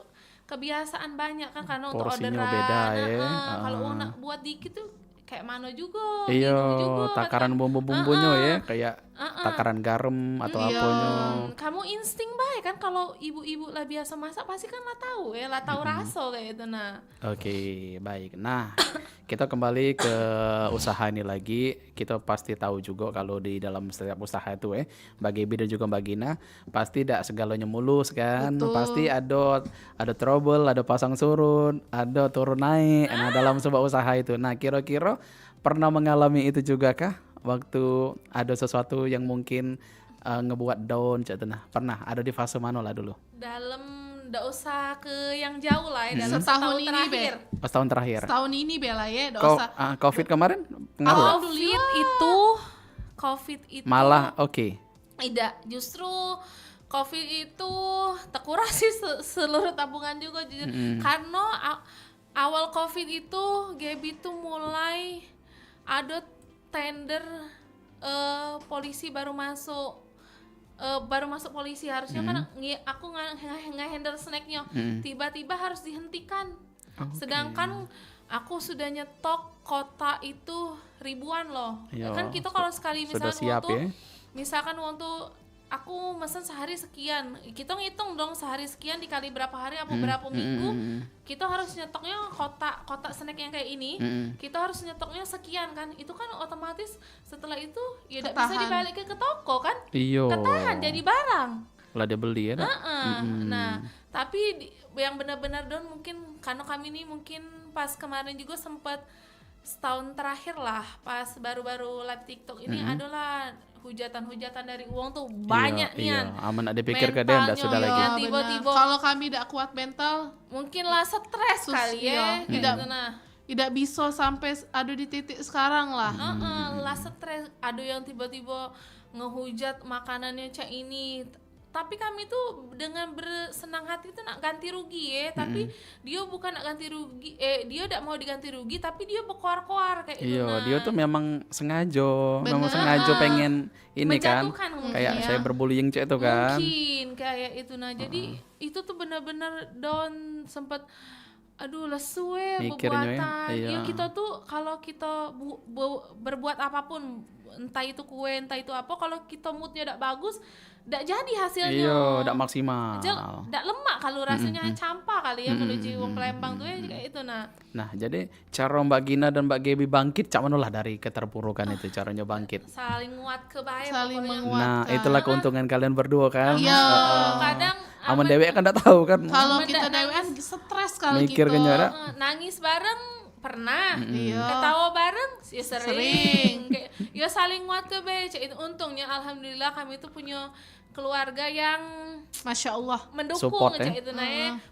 kebiasaan banyak kan karena untuk Porsinya orderan beda ya. kalau uang nak buat dikit tuh kayak mana juga Iya, bingung juga takaran bumbu-bumbunya ya, kayak takaran garam atau apanya. kamu insting baik kan kalau ibu-ibu lah biasa masak pasti kan lah tahu ya, lah tahu rasa kayak itu. Nah Oke, baik. Nah, kita kembali ke usaha ini lagi. Kita pasti tahu juga kalau di dalam setiap usaha itu Mbak Gaby dan juga Mbak Gina pasti tidak segalanya mulus kan. Betul. Pasti ada trouble, ada pasang surut, ada turun naik. Nah, dalam sebuah usaha itu. Nah, kira-kira pernah mengalami itu juga kah? Waktu ada sesuatu yang mungkin ngebuat down, nah, pernah ada di fase mana lah dulu? dalam ndak usah ke yang jauh lah ya, dalam Setahun setahun ini, terakhir. Pas tahun terakhir. Setahun ini Bella ya, dosa. Covid kemarin pengaruh? COVID itu Malah oke. tidak, justru COVID itu terkurasi seluruh tabungan juga jujur. Karena awal COVID itu Gaby tuh mulai ada tender polisi baru masuk polisi harusnya kan aku nggak handle snacknya tiba-tiba harus dihentikan. Sedangkan aku sudah nyetok kota itu ribuan loh. Iya, Kan kita kalau sekali sudah misalkan siap waktu ya. misalkan waktu aku mesen sehari sekian, kita ngitung dong sehari sekian dikali berapa hari apa berapa minggu, kita harus nyetoknya kota snack yang kayak ini, kita harus nyetoknya sekian kan, itu kan otomatis setelah itu ya tidak bisa Ketahan. dibalik ke toko kan, Iya. ketahan jadi barang. Lah dia beli ya. Nah tapi yang benar-benar down mungkin karena kami ini mungkin pas kemarin juga sempat setahun terakhir lah pas baru-baru live TikTok ini adalah hujatan-hujatan dari uang tuh banyak Iya, nian. aman ada pikir ke dia enggak Mentalnya, sudah iya. lagi. Ya, Tiba-tiba. benar. Kalau kami tidak kuat mental, Mungkin lah stres kali ya. iya. Kayak Tidak. gitu, nah. tidak bisa sampai ada di titik sekarang lah. Lah stres. Ada yang tiba-tiba ngehujat makanannya cak ini. Tapi kami tuh dengan bersenang hati tuh nak ganti rugi ya. Tapi dia bukan nak ganti rugi. Dia tidak mau diganti rugi. Tapi dia berkoar-koar kayak gitu. Iya, Nah. dia tuh memang sengaja, memang Bener. sengaja pengen ini kan. Menjatuhkan mungkin Kayak ya. saya berbullying cek itu kan. Mungkin kayak itu. Nah jadi itu tuh benar-benar down, sempat aduh lesu Mikirnya ya, bebuatan. iya. Ya kita tuh kalau kita berbuat apapun, entah itu kue entah itu apa, kalau kita moodnya tidak bagus tidak jadi hasilnya. Iya, enggak maksimal. Tidak lemak kalau rasanya campa kali ya kalau jiwang Palembang tuh ya kayak itu. Nah, jadi cara Mbak Gina dan Mbak Gaby bangkit cak mana lah dari keterpurukan itu caranya bangkit. Saling nguat ke bahaya Saling pokoknya. menguatkan. Nah, itulah keuntungan kalian berdua kan. Iya. Kadang Aman dewek kan enggak tahu kan. Kalau Aman kita dah, dewean stres kalau Mikir kita. kan ya, dah. nangis bareng pernah, Iya. ketawa bareng ya sering, Sering. Kayak, ya saling nguat ke becek itu. Untungnya alhamdulillah kami itu punya keluarga yang Masya Allah. mendukung Support, cek ya. itu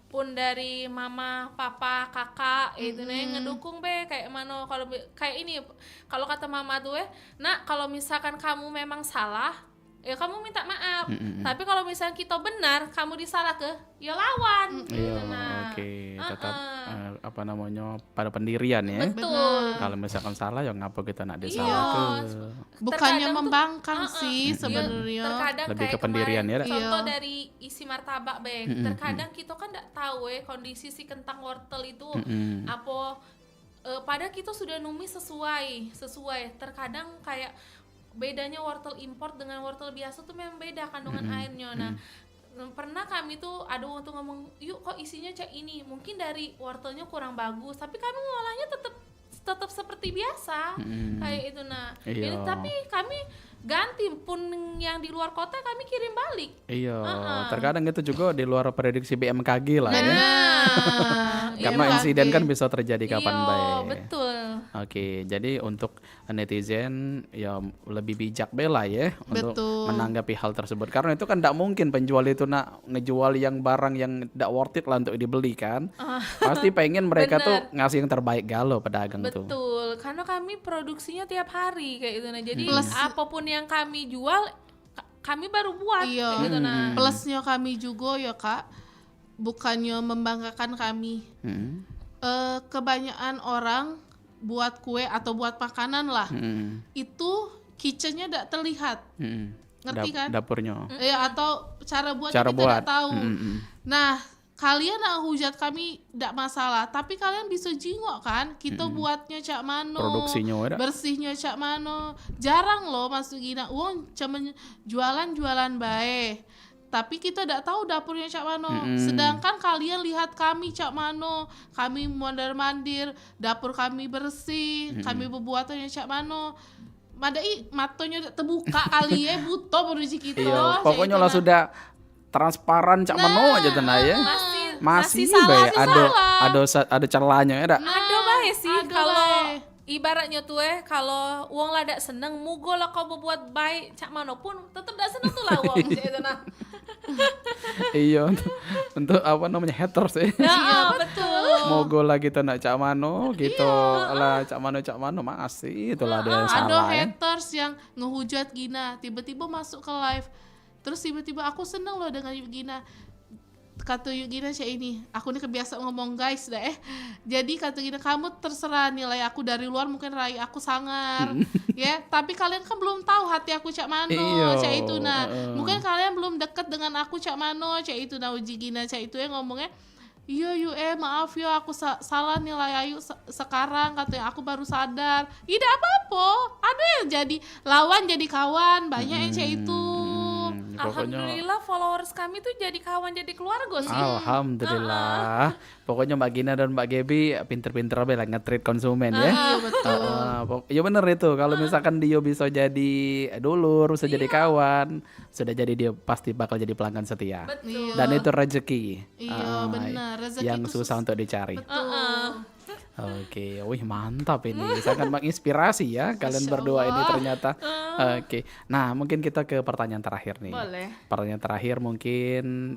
pun dari mama, papa, kakak itu ngedukung kayak mana kayak ini kalau kata mama tuh nak kalau misalkan kamu memang salah ya kamu minta maaf. Tapi kalau misalnya kita benar, kamu disalah ke, ya lawan. Iya, Nah, oke. Tetap apa namanya pada pendirian ya. betul. Kalau misalkan salah ya ngapa kita nak Iya. disalah ke. Bukannya Terkadang tuh, membangkang sih Iya, sebenarnya. terkadang Lebih kayak ke pendirian kemarin, ya, contoh Iya. dari isi martabak terkadang kita kan nggak tahu kondisi si kentang wortel itu apa padahal kita sudah numis sesuai terkadang kayak bedanya wortel import dengan wortel biasa tuh memang beda kandungan airnya. Nah pernah kami tuh ada waktu ngomong yuk kok isinya cak ini, mungkin dari wortelnya kurang bagus tapi kami ngolahnya tetap seperti biasa kayak itu. Nah Iya. ini tapi kami ganti pun yang di luar kota kami kirim balik. Iya, terkadang itu juga di luar prediksi BMKG lah ya. Karena Iya, insiden kan bisa terjadi kapan Iya, baik. betul. Oke, jadi untuk netizen ya lebih bijak bela ya untuk Betul. menanggapi hal tersebut. Karena itu kan tidak mungkin penjual itu nak ngejual yang barang yang tidak worth it lah untuk dibeli kan. Pasti pengen mereka tuh ngasih yang terbaik galau pedagang tuh. Betul, karena kami produksinya tiap hari kayak gitu. Nah, jadi Plus- apapun yang kami jual kami baru buat Iya. kayak gitu nah. Plusnya kami juga ya Kak, bukannya membanggakan kami. Kebanyakan orang buat kue atau buat makanan lah, itu kitchennya tidak terlihat, ngerti kan? Dapurnya. Atau cara buat Cara kita buat. tidak tahu. Nah, kalian nak hujat kami tidak masalah, tapi kalian bisa jingok kan? Kita buatnya cak mano, Produksinya ada. bersihnya cak mano. Jarang loh masuk gina uang cuma jualan baik. Tapi kita tidak tahu dapurnya cak mano. Sedangkan kalian lihat kami cak mano, kami mondar-mandir, dapur kami bersih, kami berbuatannya cak mano. Madai matonya terbuka kali ya, butuh menuju kita. Iya, pokoknya lah sudah transparan cak mano aja tenang ya. Masih salah, bae ada celahnya ya dak. Ada bae sih ada kalau bae. ibaratnya tuh kalau uang lah dak seneng mugo lah kau berbuat baik cak mana pun tetep dak seneng tuh lah uang itu nah. Iya untuk apa namanya haters ya. Nah, betul. Mogo lah kita nak cak mano gitu lah cak mano masih itulah dia yang Ada salah ya. haters yang ngehujat Gina, tiba-tiba masuk ke live. Terus tiba-tiba aku seneng loh dengan Yuk Gina. Kata Yuk Gina kayak ini, aku ini kebiasaan ngomong guys dah Jadi kata Gina, kamu terserah nilai aku dari luar mungkin rai aku sangar ya, tapi kalian kan belum tahu hati aku cak mano, Iyo, cak itu nah. Mungkin kalian belum deket dengan aku cak mano, cak itu nah uji Gina cak itu ya ngomongnya. Iya yuk maaf ya aku salah nilai Ayu sekarang katanya aku baru sadar. Tidak apa-apa, ada yang jadi lawan jadi kawan, banyak yang cak itu. Pokoknya Alhamdulillah followers kami tuh jadi kawan jadi keluarga sih. alhamdulillah. Pokoknya Mbak Gina dan Mbak Gebi pinter-pinter lah nge-treat konsumen ya. Iya betul. Ya bener itu. Kalau misalkan dia bisa jadi dulur, bisa jadi kawan, sudah jadi dia pasti bakal jadi pelanggan setia. Betul. Dan itu rezeki. Iya benar, rezeki Yang itu susah untuk dicari. Betul. Oke, wih mantap ini, sangat menginspirasi ya kalian Masya berdua ini Allah. ternyata. Oke, nah mungkin kita ke pertanyaan terakhir nih. Boleh. Pertanyaan terakhir mungkin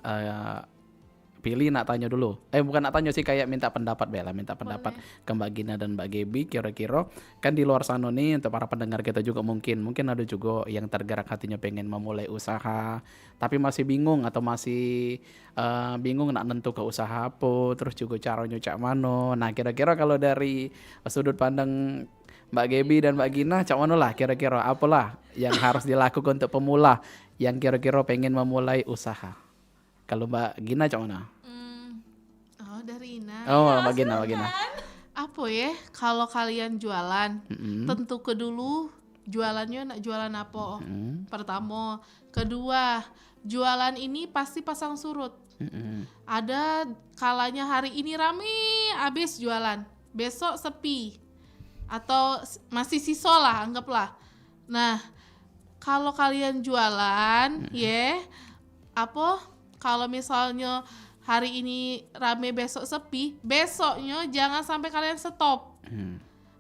pilih nak tanya dulu. Bukan nak tanya sih, kayak minta pendapat Bella, minta pendapat ke Mbak Gina dan Mbak Gebi. Kira-kira kan di luar sana nih untuk para pendengar kita juga mungkin ada juga yang tergerak hatinya pengen memulai usaha, tapi masih bingung atau masih bingung nak nentu ke usaha apa, terus juga caranya cak mano. Nah kira-kira kalau dari sudut pandang Mbak Gebi dan Mbak Gina, cak mano lah kira-kira apalah yang harus dilakukan untuk pemula yang kira-kira pengen memulai usaha. Kalau Mbak Gina cak mana? Oh dari Ina. Oh, Mbak Gina. Apa ya? Kalau kalian jualan, tentu ke dulu jualannya nak jualan apa? Pertama, kedua, jualan ini pasti pasang surut. Ada kalanya hari ini rame, habis jualan, besok sepi, atau masih sisa lah, anggaplah. Nah, kalau kalian jualan, kalau misalnya hari ini rame besok sepi, besoknya jangan sampai kalian stop.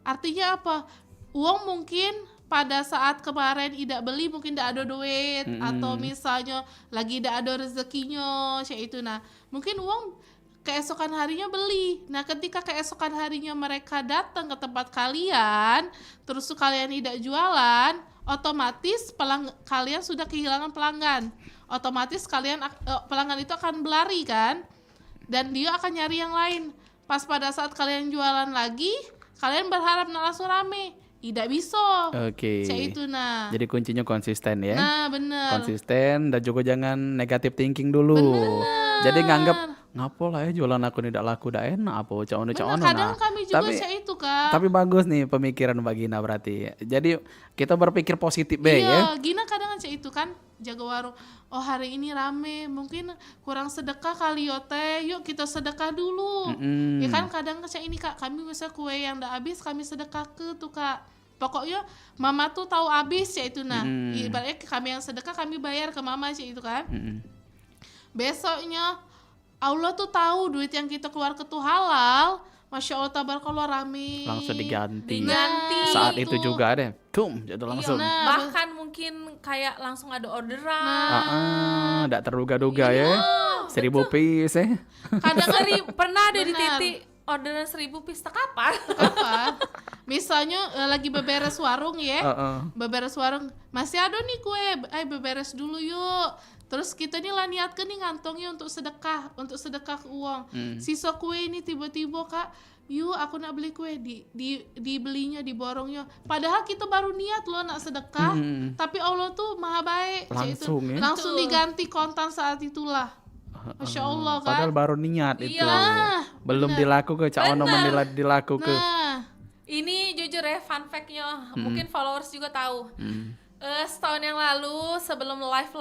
Artinya apa? Uang mungkin pada saat kemarin tidak beli mungkin tidak ada duit, atau misalnya lagi tidak ada rezekinya, itu. Nah, mungkin uang keesokan harinya beli. Nah, ketika keesokan harinya mereka datang ke tempat kalian, terus kalian tidak jualan, otomatis kalian sudah kehilangan pelanggan. Otomatis pelanggan itu akan berlari kan, dan dia akan nyari yang lain. Pas pada saat kalian jualan lagi, kalian berharap langsung rame, tidak bisa. Oke. Itu nah. Jadi kuncinya konsisten ya. Nah bener. Konsisten dan juga jangan negatif thinking dulu. Jadi nganggap ngapo lah ya jualan aku tidak laku, dah enak apa cak ono. Kadang kami juga itu Kak. Tapi bagus nih pemikiran Mbak Gina berarti. Jadi kita berpikir positif ya. Iya, Gina kadang itu kan jaga warung. Oh hari ini rame, mungkin kurang sedekah kali yote. Yuk kita sedekah dulu. Ya kan kadang ini Kak, kami misal kue yang udah habis kami sedekah ke tuh Kak. Pokoknya mama tuh tahu habis itu nah. Ibaratnya kami yang sedekah kami bayar ke mama itu kan. Besoknya Allah tuh tahu duit yang kita keluar ke tuh halal. Masya Allah tabarakallah rame. Langsung diganti. Saat itu juga ada. Jadi langsung. Bahkan mungkin kayak langsung ada orderan. Tidak terduga-duga ya. 1000 piece ya. Kadang pernah ada di titik orderan 1000 piece tak kapan? Apa? Misalnya lagi beberes warung ya, Heeh. beberes warung, masih ada nih kue, ayo beberes dulu yuk. Terus kita nih lah niatkan nih ngantongnya untuk sedekah uang. Sisa kue ini tiba-tiba Kak, yuk aku nak beli kue, dibelinya, diborongnya. Padahal kita baru niat loh nak sedekah, tapi Allah tuh maha baik. Langsung ya? Langsung Betul. diganti kontan saat itulah. Masya Allah kan. Padahal baru niat itu. Iya, Belum dilaku ke cak ono dilaku ke. Nah, Ini jujur ya fun fact-nya, mungkin followers juga tahu. Setahun yang lalu sebelum live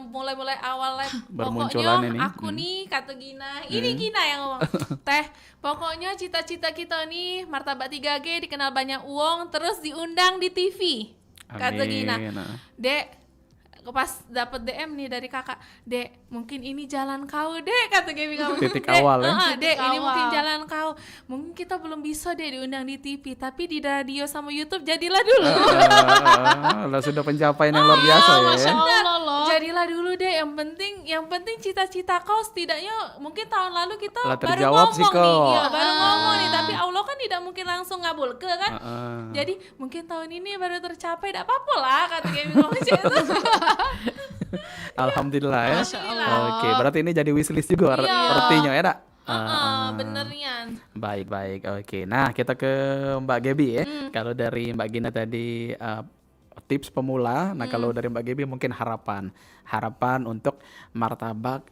mulai awal live, Bermunculan pokoknya ini. aku nih kata Gina, ini Gina yang ngomong, Teh, pokoknya cita-cita kita nih martabak 3G dikenal banyak uang, terus diundang di TV, kata Gina. Nah. Dek, pas dapet DM nih dari kakak, Dek, mungkin ini jalan kau, Dek, kata Gaby kamu. Titik Dek, awal ya. Dek, ini awal. mungkin jalan kau. Mungkin kita belum bisa deh diundang di TV, tapi di radio sama YouTube jadilah dulu. Lah sudah pencapaian yang luar biasa ya. Masya Allah loh. Jadilah dulu deh, yang penting cita-cita kau setidaknya mungkin tahun lalu kita Lah baru terjawab sih, ngomong nih, kok. ya, baru ngomong nih, tapi Allah kan tidak mungkin langsung ngabulke kan. Heeh. Jadi mungkin tahun ini baru tercapai, tidak apa-apa lah kata Gaby ngomong gitu. Alhamdulillah ya. Masya Allah. Oke, berarti ini jadi wishlist juga Iya. artinya ya, Dak? Benernya. Baik. Oke. Nah, kita ke Mbak Gaby ya. Kalau dari Mbak Gina tadi tips pemula, nah kalau dari Mbak Gaby mungkin harapan untuk martabak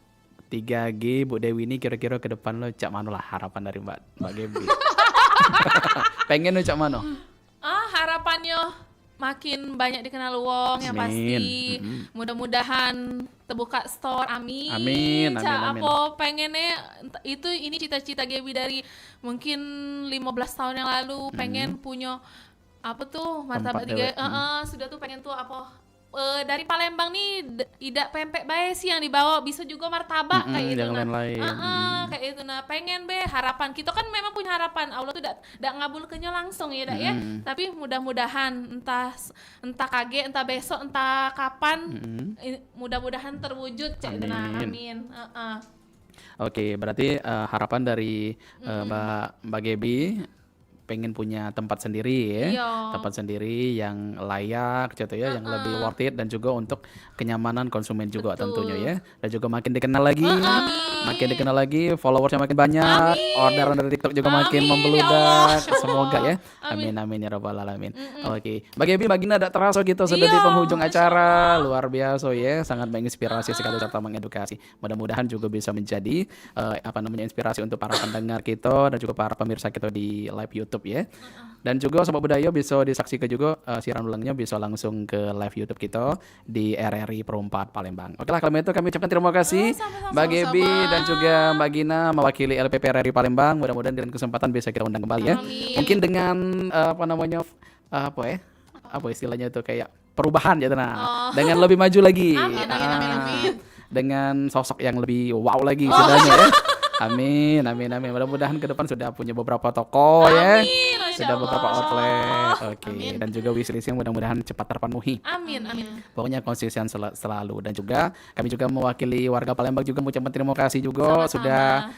3G Bu Dewi ini kira-kira ke depan lo cak mano lah harapan dari Mbak Gaby. Pengen lo cak mano? Harapannya makin banyak dikenal wong yang Amin. pasti. Mudah-mudahan terbuka store, amin. Amin. Apa pengennya ini cita-cita Gaby dari mungkin 15 tahun yang lalu pengen punya apa tuh martabak Tempat 3. Sudah tuh pengen tuh apa dari Palembang nih idak pempek bae sih yang dibawa, bisa juga martabak kayak itu. yang lain-lain. Kayak itu nah, pengen harapan kita kan memang punya harapan, Allah tuh dak ngabulkeunnya langsung ya dak ya. Tapi mudah-mudahan entah kaget, entah besok, entah kapan, mudah-mudahan terwujud cek itu nah. Amin. Oke, berarti harapan dari Mbak Gaby pengen punya tempat sendiri ya, Iya. tempat sendiri yang layak gitu ya, yang lebih worth it dan juga untuk kenyamanan konsumen juga tentunya ya, dan juga makin dikenal lagi, followersnya makin banyak, orderan dari TikTok juga makin membeludak, semoga ya, amin ya rabbal alamin. Oke, Mbak Gaby, Mbak Gina ada terasa gitu sudah di penghujung acara, luar biasa ya, sangat menginspirasi sekali serta mengedukasi. Mudah-mudahan juga bisa menjadi inspirasi untuk para pendengar kita dan juga para pemirsa kita di live YouTube ya. Dan juga Sobat Budaya bisa disaksikan juga siaran ulangnya bisa langsung ke live YouTube kita di RRI Pro 4 Palembang. Oke lah, kalau itu kami ucapkan terima kasih Mbak Gaby dan juga Mbak Gina mewakili LPP RRI Palembang. Mudah-mudahan dengan kesempatan bisa kita undang kembali ya. Mungkin dengan apa istilahnya itu kayak perubahan ya dengan lebih maju lagi. Amin. Dengan sosok yang lebih wow lagi istilahnya ya. Amin. Mudah-mudahan ke depan sudah punya beberapa toko ya. Masya Sudah beberapa Allah. outlet. Oke. Dan juga wishlist yang mudah-mudahan cepat terpenuhi. Amin. Pokoknya konsisten selalu. Dan juga kami juga mewakili warga Palembang juga mengucapkan terima kasih juga sudah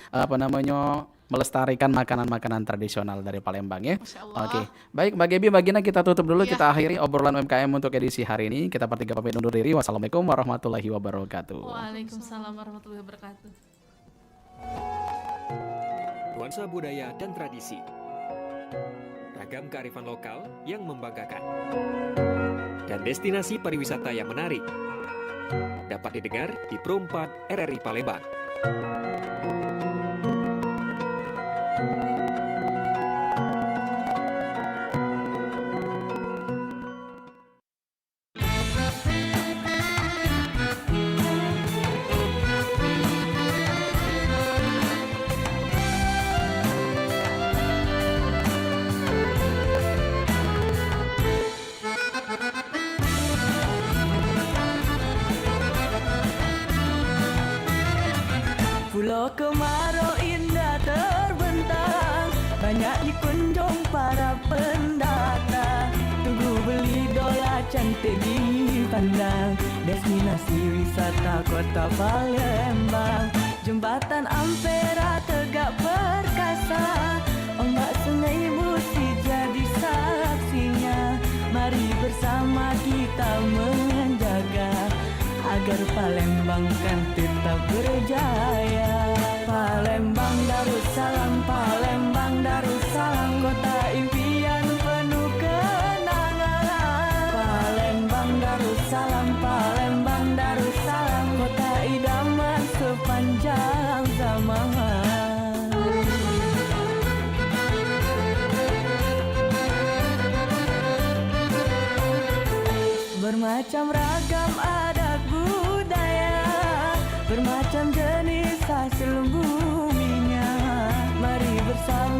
melestarikan makanan-makanan tradisional dari Palembang ya. Oke. Baik Mbak Gaby, Mbak Gina, kita tutup dulu, kita akhiri obrolan UMKM untuk edisi hari ini. Kita bertiga pamit undur diri. Wassalamualaikum warahmatullahi wabarakatuh. Waalaikumsalam warahmatullahi wabarakatuh. Nuansa budaya dan tradisi. Ragam kearifan lokal yang membanggakan. Dan destinasi pariwisata yang menarik. Dapat didengar di Pro 4 RRI Palembang. Pulau Kemarau indah terbentang, banyak dikunjung para pendatang. Tunggu beli dola cantik dipandang, destinasi wisata kota Palembang. Jembatan Ampera tegak tak perkasa, ombak sungai Musi jadi saksinya. Mari bersama kita menjaga agar Palembang kan tetap berjaya. Palembang Darussalam, Palembang Darussalam, kota impian penuh kenangan. Palembang Darussalam, Palembang Darussalam, kota idaman sepanjang zaman. Bermacam ragam adat budaya, bermacam jenis hasil buminya. Mari bersama